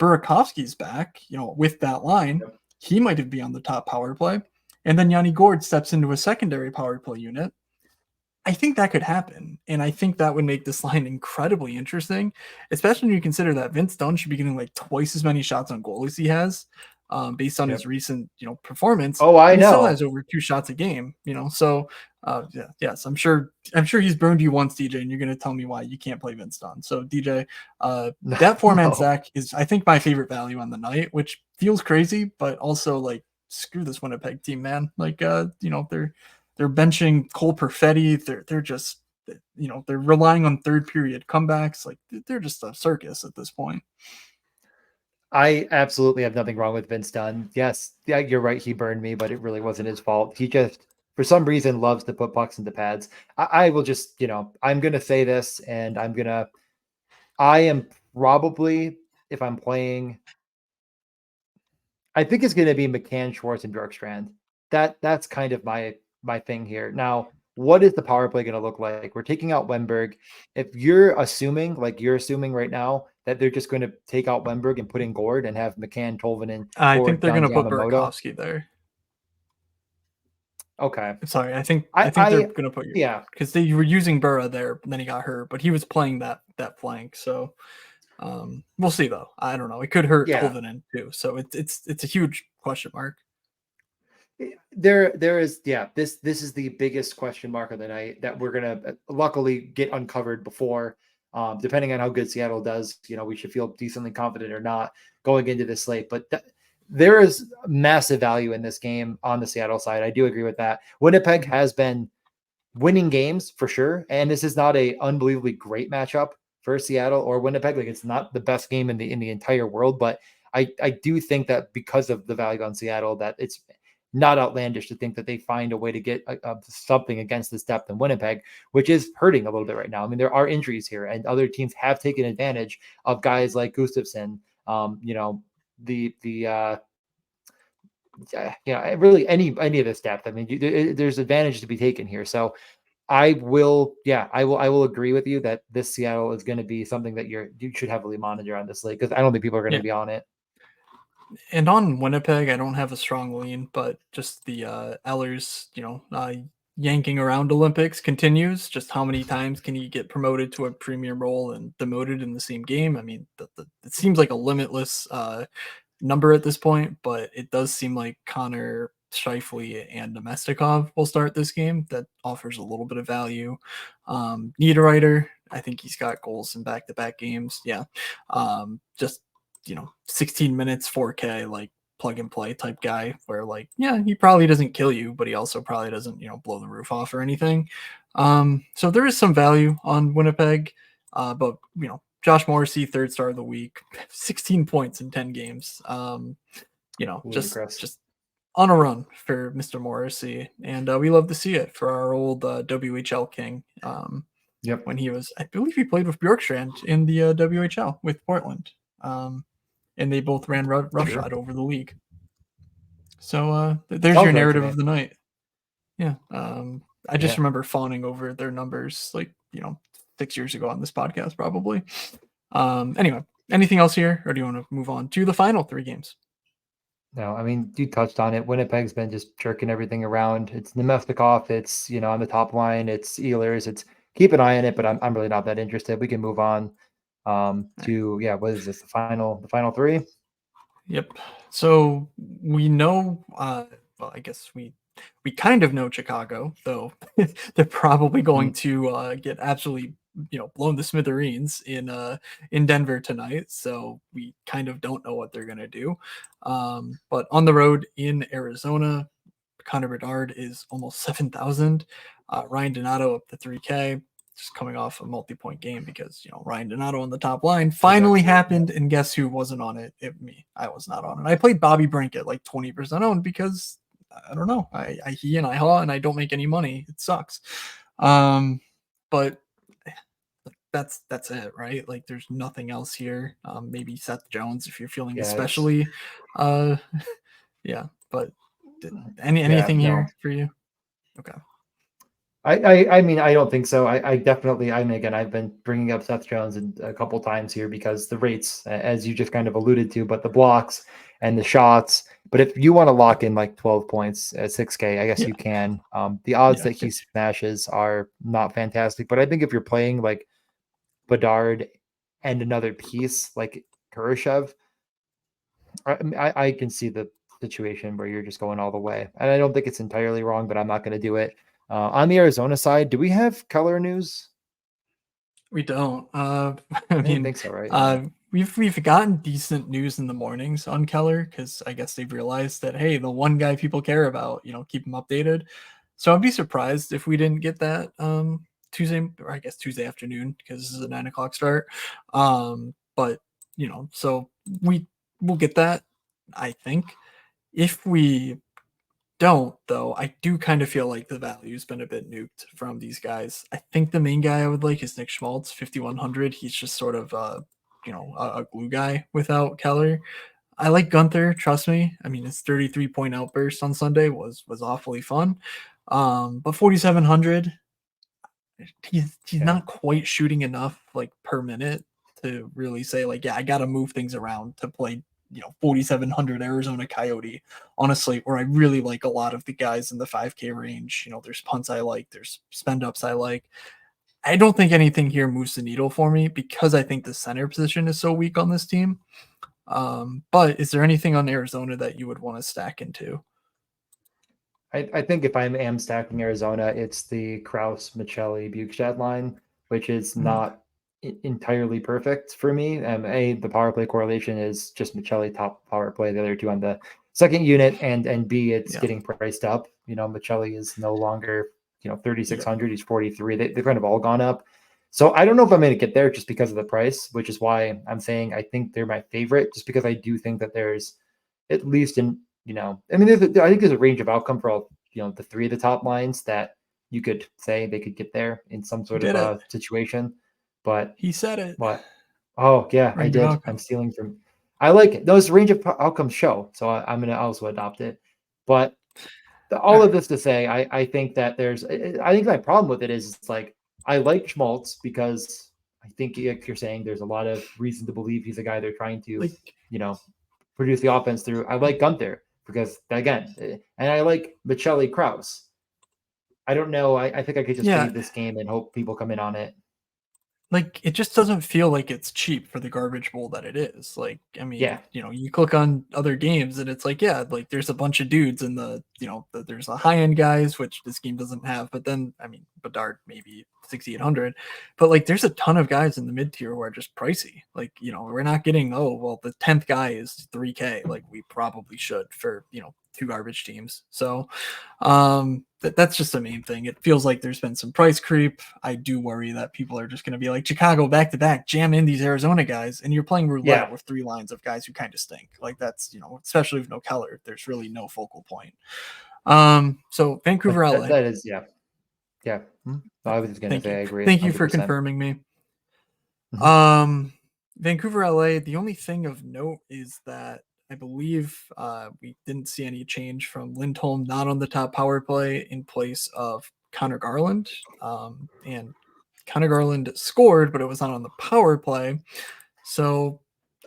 Burakovsky's back, with that line. Yep. he might be on the top power play, and then Yanni Gourde steps into a secondary power play unit. I think that could happen, and I think that would make this line incredibly interesting, especially when you consider that Vince Dunn should be getting like twice as many shots on goal as he has, based on his Yep. recent performance, Oh, I and he still has know. over 2 shots a game. So yeah, yes, I'm sure he's burned you once, DJ, and you're gonna tell me why you can't play Vince Dunn. So DJ, that four man No. stack is I think my favorite value on the night, which feels crazy, but also like screw this Winnipeg team, man. Like they're benching Cole Perfetti. They're just they're relying on third period comebacks. Like they're just a circus at this point. I absolutely have nothing wrong with Vince Dunn. Yes, yeah, you're right. He burned me, but it really wasn't his fault. He just, for some reason, loves to put pucks into pads. I will just, I'm going to say this, and I am probably, if I'm playing, I think it's going to be McCann, Schwartz, and Bjorkstrand. That's kind of my thing here. Now, what is the power play going to look like? We're taking out Wenberg. If you're assuming, like you're assuming right now, that they're just going to take out Wenberg and put in Gord and have McCann, Tolvanen, I think Gord, they're Dunn, gonna put Yamamoto. Burakovsky there. Okay. Sorry, I think they're I gonna put you yeah. because they were using Burra there, and then he got hurt, but he was playing that flank. So we'll see though. I don't know. It could hurt Yeah. Tolvanen too. So it's a huge question mark. There is, yeah, this is the biggest question mark of the night that we're gonna luckily get uncovered before. Depending on how good Seattle does, we should feel decently confident or not going into this slate. But there is massive value in this game on the Seattle side. I do agree with that. Winnipeg has been winning games for sure, and this is not a unbelievably great matchup for Seattle or Winnipeg. Like, it's not the best game in the entire world, but I do think that because of the value on Seattle, that it's not outlandish to think that they find a way to get something against this depth in Winnipeg, which is hurting a little bit right now. I mean, there are injuries here, and other teams have taken advantage of guys like Gustafsson. The really any of this depth. I mean, there's advantage to be taken here. So I will agree with you that this Seattle is going to be something that you should heavily monitor on this league, because I don't think people are going to Yeah. be on it. And on Winnipeg, I don't have a strong lean, but just the Ellers, yanking around Olympics continues. Just how many times can he get promoted to a premium role and demoted in the same game? I mean, it seems like a limitless number at this point, but it does seem like Connor Scheifele and Domestikov will start this game. That offers a little bit of value. Niederreiter, I think he's got goals in back-to-back games. Yeah, just 16 minutes, 4K, like plug and play type guy. Where like, yeah, he probably doesn't kill you, but he also probably doesn't blow the roof off or anything. So there is some value on Winnipeg, but Josh Morrissey, third star of the week, 16 points in 10 games. Just Ludicrous. on a run for Mr. Morrissey, and we love to see it for our old WHL king. Yep. When I believe he played with Bjorkstrand in the WHL with Portland, and they both ran roughshod over the league. So there's Sounds your right to narrative me. of the night. Yeah. I just Yeah. remember fawning over their numbers like, 6 years ago on this podcast, probably. Anyway, anything else here, or do you want to move on to the final 3 games? No, I mean, you touched on it. Winnipeg's been just jerking everything around. It's Nemestikov. It's, on the top line. It's Ehlers. It's keep an eye on it, but I'm really not that interested. We can move on to, yeah, what is this? The final 3? Yep. So we know, well, I guess we kind of know Chicago, though they're probably going Mm. to get absolutely blown to smithereens in Denver tonight. So we kind of don't know what they're gonna do. But on the road in Arizona, Connor Bedard is almost 7,000. Ryan Donato up to 3K, just coming off a multi-point game because Ryan Donato on the top line finally Exactly. happened, and guess who wasn't on it? Me. I was not on it. I played Bobby Brink at like 20% owned because I don't know. I he and I haw and I don't make any money. It sucks. But that's it, right? Like there's nothing else here. Maybe Seth Jones if you're feeling Yeah. especially uh yeah, but Yeah. anything No. here for you? Okay. I mean, I don't think so. I definitely, I mean, again, I've been bringing up Seth Jones a couple times here because the rates, as you just kind of alluded to, but the blocks and the shots. But if you want to lock in like 12 points at 6K, I guess Yeah, you can. The odds yeah, that he smashes are not fantastic, but I think if you're playing like Bedard and another piece like Kurashev, I can see the situation where you're just going all the way. And I don't think it's entirely wrong, but I'm not going to do it. On the Arizona side, do we have color news? we don't. I I didn't mean, think so, right? Yeah. we've gotten decent news in the mornings on Keller because I guess they've realized that hey, the one guy people care about, keep him updated. So I'd be surprised if we didn't get that Tuesday, or I guess Tuesday afternoon because this is a 9 o'clock start. But so we will get that. I think if we don't, though, I do kind of feel like the value's been a bit nuked from these guys. I think the main guy I would like is Nick Schmaltz, 5,100. He's just sort of a glue guy without Keller. I like Gunther, trust me. I mean, his 33-point outburst on Sunday was awfully fun. But 4,700, he's Yeah. not quite shooting enough like per minute to really say like, yeah, I got to move things around to play 4,700 Arizona Coyote on a slate where I really like a lot of the guys in the 5K range. There's punts I like, there's spend ups I like. I don't think anything here moves the needle for me because I think the center position is so weak on this team. But is there anything on Arizona that you would want to stack into? I think if I am stacking Arizona, it's the Kraus, Michelli, Bukestad line, which is Mhm. not entirely perfect for me. The power play correlation is just Michelli top power play, the other two on the second unit, and B, it's Yeah. getting priced up. Michelli is no longer 3600. Yeah. He's 43. They've kind of all gone up. So I don't know if I'm going to get there just because of the price, which is why I'm saying I think they're my favorite, just because I do think that there's at least I mean, I think there's a range of outcome for all, the three of the top lines that you could say they could get there in some He sort of did it. situation. But He said it. what? Oh yeah, I Range of did. I'm outcome. stealing from. I like it. Those range of outcomes show, so I'm gonna also adopt it. But All all of right. this to say, I think that I think my problem with it is it's like I like Schmaltz because I think like you're saying there's a lot of reason to believe he's a guy they're trying to, Like, you know, produce the offense through. I like Gunther because again, and I like Michelli Kraus. I don't know. I think I could just yeah, fade this game and hope people come in on it. like it just doesn't feel like it's cheap for the garbage bowl that it is. Like, I Yeah, mean, you click on other games and it's like, yeah, like there's a bunch of dudes in there's the high end guys, which this game doesn't have. But then, I mean, Bedard maybe 6,800, but like there's a ton of guys in the mid tier who are just pricey. Like, we're not getting, oh, well, the 10th guy is 3K. Like we probably should for, two garbage teams. So, that's just the main thing. It feels like there's been some price creep. I do worry that people are just going to be like Chicago back to back, jam in these Arizona guys, and you're playing roulette yeah. with three lines of guys who kind of stink. Like that's especially with no Keller, there's really no focal point. So But Vancouver, LA. that is yeah. I was just gonna Thank say you, I agree thank you for 100%. confirming me. Mhm. Um, Vancouver, LA. The only thing of note is that I believe we didn't see any change from Lindholm not on the top power play in place of Connor Garland. And Connor Garland scored, but it was not on the power play. So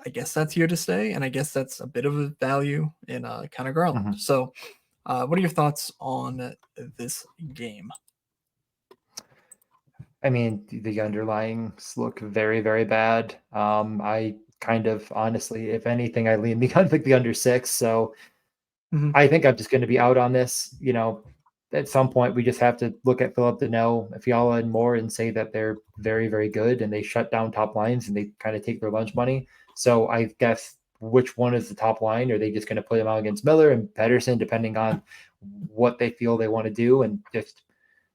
I guess that's here to stay, and I guess that's a bit of a value in Connor Garland. Mhm. So, what are your thoughts on this game? I mean, the underlyings look very, very bad. I kind of honestly, if anything, I lean the I think the under 6. So Mhm. I think I'm just going to be out on this. At some point, we just have to look at Philip Deneau, Fiala, and more and say that they're very, very good and they shut down top lines and they kind of take their lunch money. So I guess which one is the top line? Are they just going to put them out against Miller and Pedersen, depending on what they feel they want to do? And just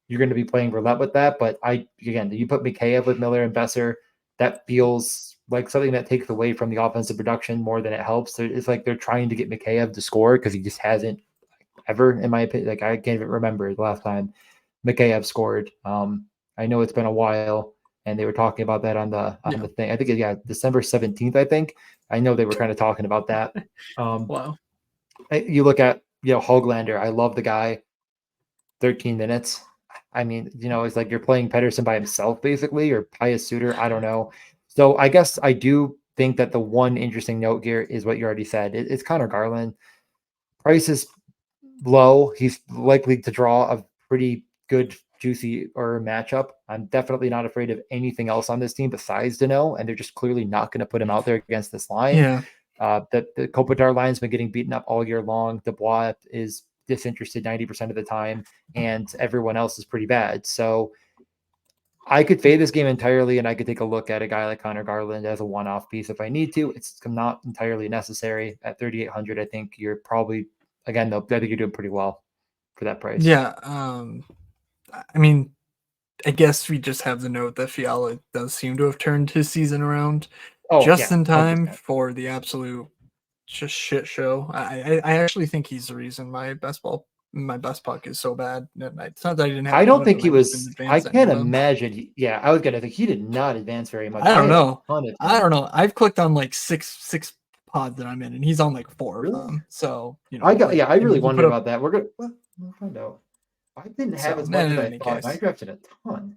you're going to be playing roulette with that. But you put Mikheyev with Miller and Besser, that feels like something that takes away from the offensive production more than it helps. It's like they're trying to get Mikheyev to score because he just hasn't ever, in my opinion. Like I can't even remember the last time Mikheyev scored. I know it's been a while, and they were talking about that on Yeah. the thing. I think December 17th. I think I know they were kind of talking about that. Um, Wow. you look at Hoglander. I love the guy. 13 minutes. I mean, it's like you're playing Pedersen by himself, basically, or Pius Suter. I don't know. So I guess I do think that the one interesting note here is what you already said. It's Connor Garland. Price is low. He's likely to draw a pretty good, juicy or matchup. I'm definitely not afraid of anything else on this team besides Dano, and they're just clearly not going to put him out there against this line. Yeah. The Kopitar line's been getting beaten up all year long. Dubois is disinterested 90% of the time, and everyone else is pretty bad. So I could fade this game entirely, and I could take a look at a guy like Connor Garland as a one-off piece if I need to. It's not entirely necessary. At 3,800, I think you're probably, again, though, I think you're doing pretty well for that price. Yeah. I mean, I guess we just have the note that Fiala does seem to have turned his season around Oh, just yeah, in time 100%. for the absolute just shit show. I actually think he's the reason my best puck is so bad. It's not that I didn't have I a don't ton of think him. he I just didn't was. I advance any can't of them. imagine. Yeah, I was gonna think he did not advance very much. I I don't had a know. ton of I him. don't know. I've clicked on like six pods that I'm in, and he's on like four of Really? them. So I got. like Yeah, I really he put wondered up. about that. We're gonna. Well, we'll find out. I didn't have So as much as in I any thought. I case, drafted a ton.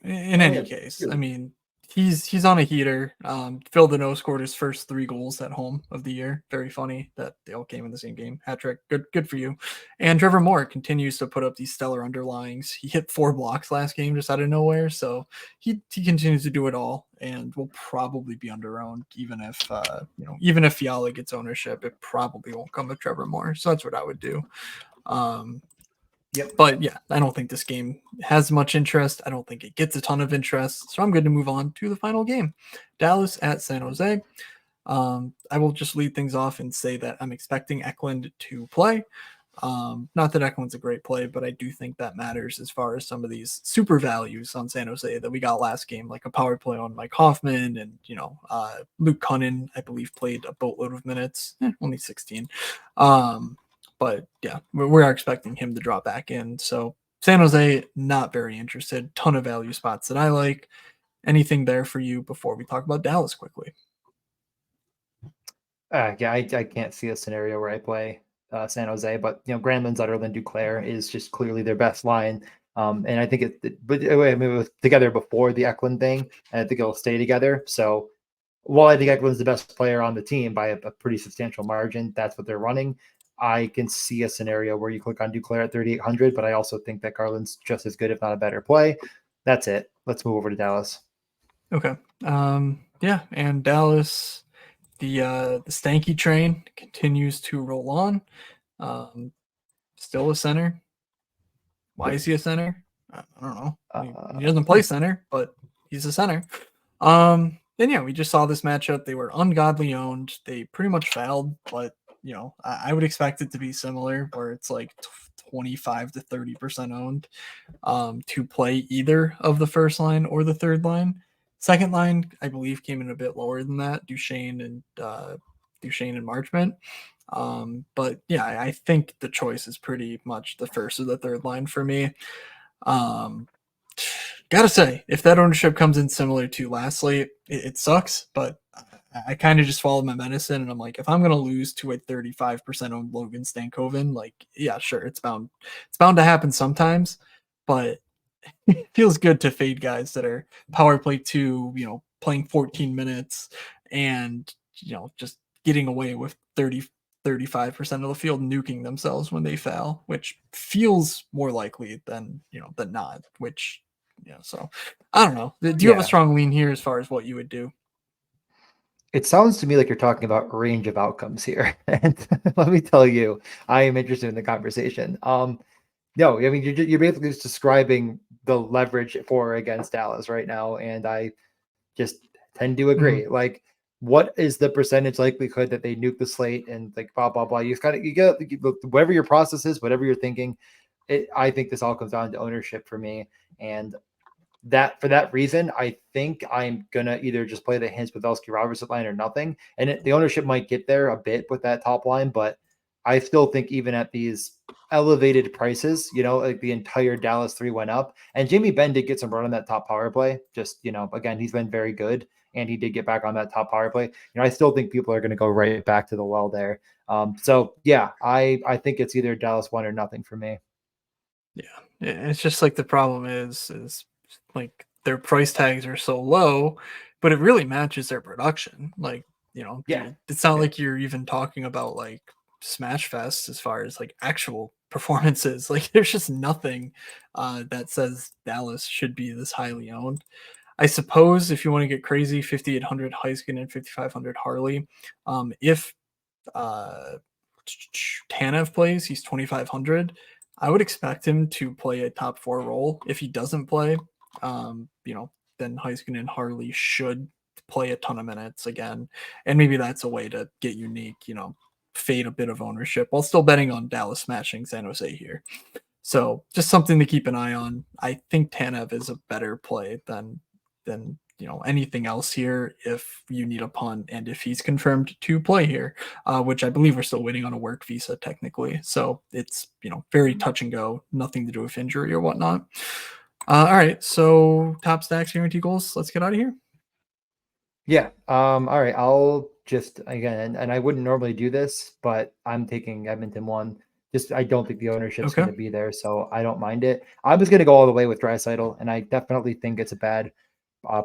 in I any had case, I two. mean, he's on a heater. Phil Deneau scored his first 3 goals at home of the year. Very funny that they all came in the same game. Hat trick. Good for you. And Trevor Moore continues to put up these stellar underlings. He hit 4 blocks last game just out of nowhere. So he continues to do it all, and will probably be underowned even if even if Fiala gets ownership, it probably won't come with Trevor Moore. So that's what I would do. Um, Yep. but yeah, I don't think this game has much interest. I don't think it gets a ton of interest. So I'm good to move on to the final game. Dallas at San Jose. I will just lead things off and say that I'm expecting Eklund to play. Not that Eklund's a great play, but I do think that matters as far as some of these super values on San Jose that we got last game, like a power play on Mike Hoffman and, Luke Cunnin, I believe, played a boatload of minutes, only 16. But yeah, we are expecting him to drop back in. So San Jose, not very interested. Ton of value spots that I like. Anything there for you before we talk about Dallas quickly? Yeah, I can't see a scenario where I play San Jose, but Granlund, Zetterlund, Duclair is just clearly their best line. And I think but I mean, it was together before the Eklund thing, and I think it'll stay together. So while I think Eklund's the best player on the team by a pretty substantial margin, that's what they're running. I can see a scenario where you click on Duclair at 3,800, but I also think that Garland's just as good, if not a better play. That's it. Let's move over to Dallas. Okay. Yeah, and Dallas, the stanky train continues to roll on. Still a center. Why is he a center? I don't know. He doesn't play center, but he's a center. And yeah, we just saw this matchup. They were ungodly owned. They pretty much failed, but I would expect it to be similar, where it's like 25 to 30% owned to play either of the first line or the third line. Second line, I believe, came in a bit lower than that. Duchesne and Marchment. But yeah, I think the choice is pretty much the first or the third line for me. Gotta say, if that ownership comes in similar to last slate, it sucks, but I kind of just followed my medicine, and I'm like, if I'm gonna lose to a 35% owned Logan Stankoven, like, yeah, sure, it's bound to happen sometimes, but it feels good to fade guys that are power play 2, playing 14 minutes and just getting away with 35% of the field nuking themselves when they foul, which feels more likely than not, which so I don't know. Do you have a Yeah. strong lean here as far as what you would do? It sounds to me like you're talking about range of outcomes here. And let me tell you, I am interested in the conversation. No, I mean, you're basically just describing the leverage for or against Dallas right now. And I just tend to Mhm. agree. Like, what is the percentage likelihood that they nuke the slate and like blah, blah, blah? You get whatever your process is, whatever you're thinking. I think this all comes down to ownership for me. And that for that reason, I think I'm gonna either just play the Hintz Pavelski Robertson line or nothing. And the ownership might get there a bit with that top line, but I still think even at these elevated prices, like the entire Dallas 3 went up. And Jamie Benn did get some run on that top power play. Just, again, he's been very good and he did get back on that top power play. I still think people are going to go right back to the well there. So yeah, I think it's either Dallas 1 or nothing for me. Yeah, it's just like the problem is like their price tags are so low but it really matches their production. Like, Yeah. it's not Yeah. like you're even talking about like Smash Fest as far as like actual performances. Like, there's just nothing that says Dallas should be this highly owned. I suppose if you want to get crazy, 5,800 Heiskin and 5,500 Harley. If uh, Tanev plays, he's 2,500. I would expect him to play a top 4 role. If he doesn't play, then Heiskin and Harley should play a ton of minutes again. And maybe that's a way to get unique, fade a bit of ownership while still betting on Dallas smashing San Jose here. So just something to keep an eye on. I think Tanev is a better play than anything else here if you need a punt and if he's confirmed to play here, which I believe we're still waiting on a work visa technically. So it's very touch and go, nothing to do with injury or whatnot. All right, so top stacks guarantee goals. Let's get out of here. Yeah. All right. I'll just again, and I wouldn't normally do this, but I'm taking Edmonton one. Just I don't think the ownership's Okay. going to be there, so I don't mind it. I was going to go all the way with Draisaitl, and I definitely think it's a bad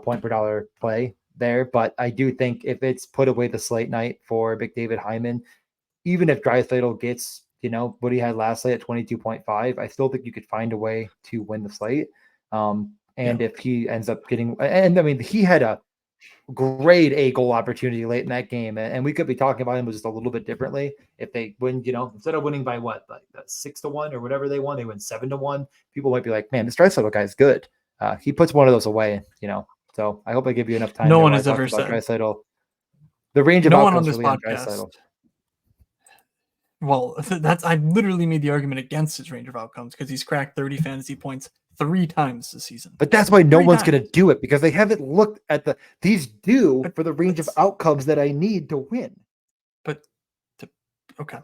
point per dollar play there. But I do think if it's put away the slate night for McDavid Hyman, even if Draisaitl gets what he had last night at 22.5, I still think you could find a way to win the slate. And Yeah. if he ends up getting, and I mean, he had a grade A goal opportunity late in that game. And we could be talking about him just a little bit differently. If they win, instead of winning by what, like 6-1 or whatever they won, they win 7-1. People might be like, man, this Draisaitl guy is good. He puts one of those away, So I hope I give you enough time No there one while I has talk ever about said. Draisaitl. The range of No one on outcomes for this Leon podcast. Draisaitl. Well, I literally made the argument against his range of outcomes because he's cracked 30 fantasy points 3 times this season. But that's why no 3 one's times. going to do it because they haven't looked at these But for the range of outcomes that I need to win. Okay.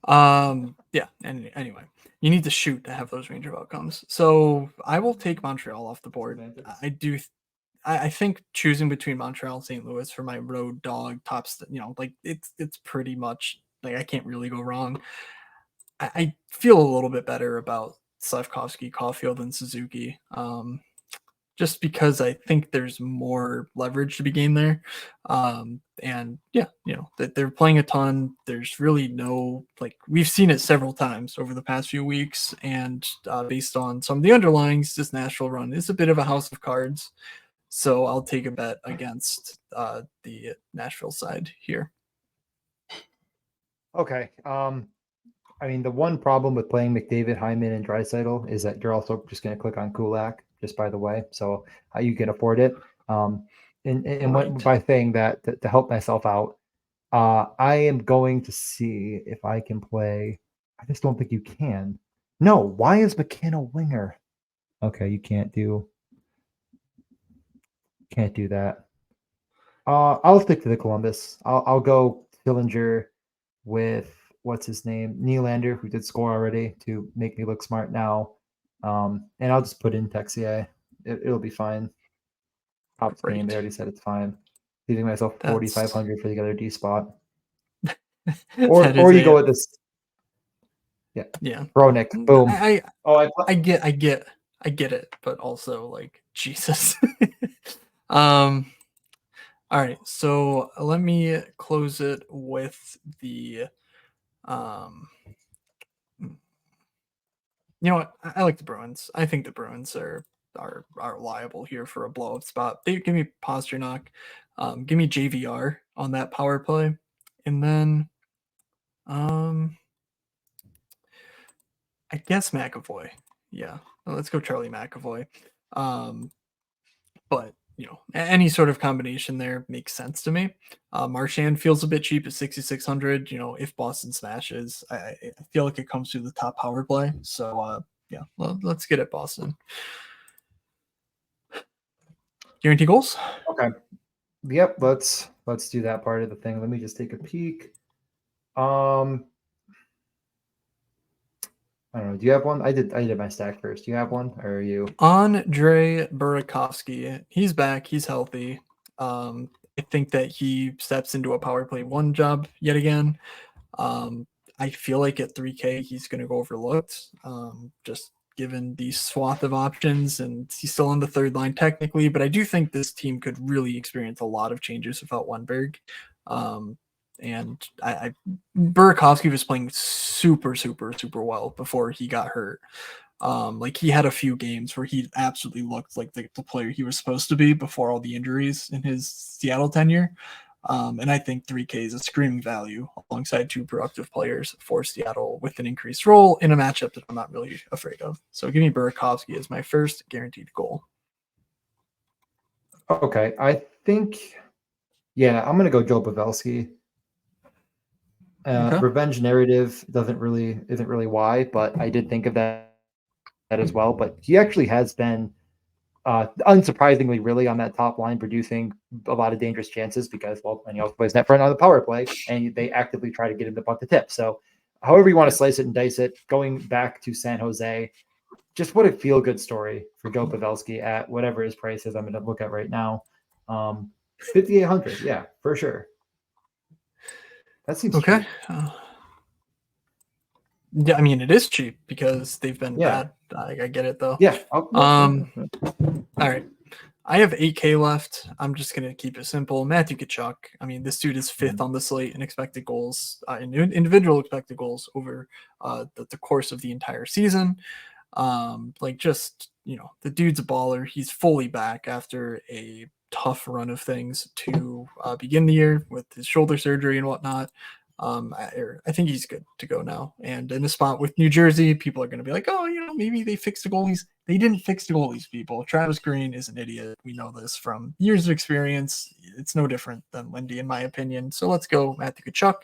Yeah. And anyway, you need to shoot to have those range of outcomes. So I will take Montreal off the board. I think choosing between Montreal and St. Louis for my road dog tops, like it's pretty much like I can't really go wrong. I feel a little bit better about Slavkovsky, Caulfield, and Suzuki. Just because I think there's more leverage to be gained there. And yeah, that they're playing a ton. There's really no, like, we've seen it several times over the past few weeks. And based on some of the underlyings, this Nashville run is a bit of a house of cards. So I'll take a bet against the Nashville side here. Okay. I mean, the one problem with playing McDavid, Hyman, and Draisaitl is that you're also just going to click on Kulak, just by the way, so you can afford it. And Right. by saying that, to help myself out, I am going to see if I can play. I just don't think you can. No, why is McKenna winger? Okay, you can't do that. I'll stick to the Columbus. I'll go Sillinger with what's his name, Nylander, who did score already to make me look smart now. And I'll just put in Texier. It'll be fine. Top game, they already said it's fine. Leaving myself 4,500 for the other D spot. Or you go with this. Yeah. Bronick. Boom. I get it, but also like Jesus. All right, so let me close it with the you know what? I like the Bruins. I think the Bruins are liable here for a blow up spot. They give me Pasternak, give me JVR on that power play, and then I guess McAvoy. Yeah, let's go Charlie McAvoy. But any sort of combination there makes sense to me. Marchand feels a bit cheap at 6,600. If Boston smashes, I feel like it comes through the top power play. So yeah, let's get it, Boston. Guarantee goals. Okay. Yep. Let's do that part of the thing. Let me just take a peek. I don't know. Do you have one? I did my stack first. Do you have one, or are you? Andre Burakovsky. He's back. He's healthy. I think that he steps into a power play 1 job yet again. I feel like at 3K he's going to go overlooked. Just given the swath of options, and he's still on the third line technically, but I do think this team could really experience a lot of changes without Wenberg. And Burakovsky was playing super, super, super well before he got hurt. Like he had a few games where he absolutely looked like the player he was supposed to be before all the injuries in his Seattle tenure. And I think 3K is a screaming value alongside two productive players for Seattle with an increased role in a matchup that I'm not really afraid of. So give me Burakovsky as my first guaranteed goal. Okay, I think, yeah, I'm gonna go Joe Pavelski. Okay. Revenge narrative isn't really why, but I did think of that as well. But he actually has been, unsurprisingly, really on that top line, producing a lot of dangerous chances because, well, and he also plays net front on the power play, and they actively try to get him to puck the tip. So, however you want to slice it and dice it, going back to San Jose, just what a feel good story for Joe Pavelski at whatever his price is. I'm going to look at right now, 5,800. Yeah, for sure. That seems Okay. cheap. Yeah, I mean it is cheap because they've been Yeah. bad. I get it though. Yeah. All right. I have 8K left. I'm just gonna keep it simple. Matthew Tkachuk. I mean, this dude is fifth on the slate in expected goals, in individual expected goals over the course of the entire season. Like just the dude's a baller. He's fully back after a tough run of things to begin the year with his shoulder surgery and whatnot. I think he's good to go now. And in the spot with New Jersey, people are going to be like, oh, maybe they fixed the goalies. They didn't fix the goalies, people. Travis Green is an idiot. We know this from years of experience. It's no different than Lindy, in my opinion. So let's go Matthew Tkachuk.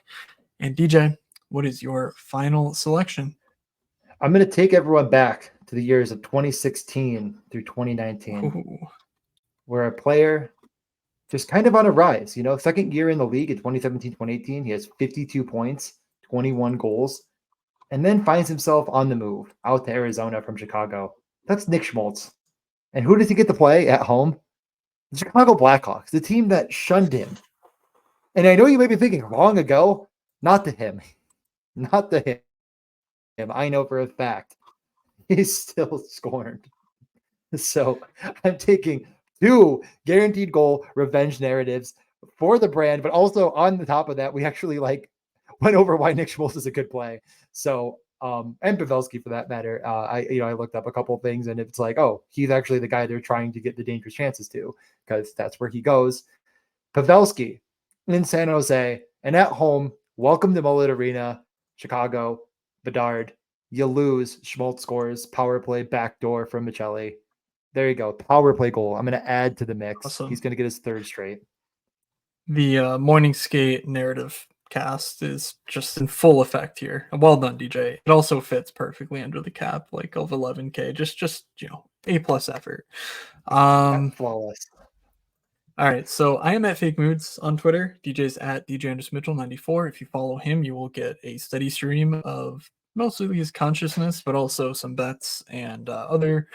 And DJ, what is your final selection? I'm going to take everyone back to the years of 2016 through 2019, Ooh. where a player just kind of on a rise. Second year in the league in 2017, 2018, he has 52 points, 21 goals, and then finds himself on the move out to Arizona from Chicago. That's Nick Schmaltz. And who does he get to play at home? The Chicago Blackhawks, the team that shunned him. And I know you may be thinking long ago, not to him. Not to him. I know for a fact he's still scorned. So I'm taking 2 guaranteed goal revenge narratives for the brand, but also on the top of that, we actually went over why Nick Schmaltz is a good play. So and Pavelski for that matter. I looked up a couple of things and it's like, oh, he's actually the guy they're trying to get the dangerous chances to because that's where he goes. Pavelski in San Jose and at home, welcome to Mullet Arena, Chicago, Bedard. You lose, Schmaltz scores, power play, backdoor from Michelli. There you go. Power play goal. I'm going to add to the mix. Awesome. He's going to get his third straight. The morning skate narrative cast is just in full effect here. Well done, DJ. It also fits perfectly under the cap, like of 11K. Just A+ effort. Flawless. All right, so I am at Fake Moods on Twitter. DJ's at DJ_Mitchell94. If you follow him, you will get a steady stream of mostly his consciousness, but also some bets and other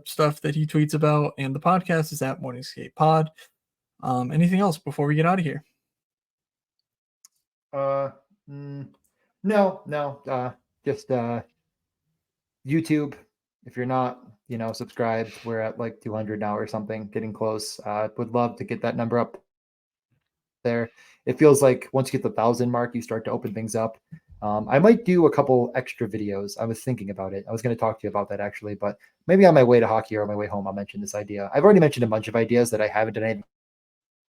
stuff that he tweets about. And the podcast is at Morning Skate Pod. Anything else before we get out of here? No. Just YouTube. If you're not, subscribed, we're at like 200 now or something, getting close. Would love to get that number up there. It feels like once you get the 1,000 mark, you start to open things up. I might do a couple extra videos. I was thinking about it. I was going to talk to you about that actually, but maybe on my way to hockey or on my way home, I'll mention this idea. I've already mentioned a bunch of ideas that I haven't done anything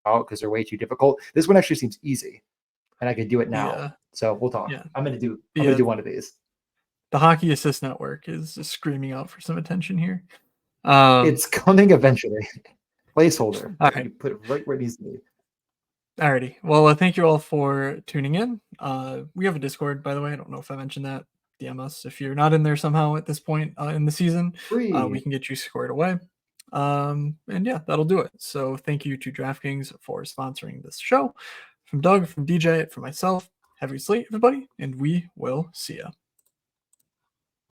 about because they're way too difficult. This one actually seems easy, and I could do it now. Yeah. So we'll talk. Yeah. I'm gonna do one of these. The Hockey Assist Network is screaming out for some attention here. It's coming eventually. Placeholder. All right. You put it right where it needs to be. Alrighty. Well, thank you all for tuning in. We have a Discord, by the way. I don't know if I mentioned that. DM us if you're not in there somehow at this point in the season. Free. We can get you squared away. And yeah, that'll do it. So thank you to DraftKings for sponsoring this show. From Doug, from DJ, from myself, have a good slate, everybody, and we will see ya.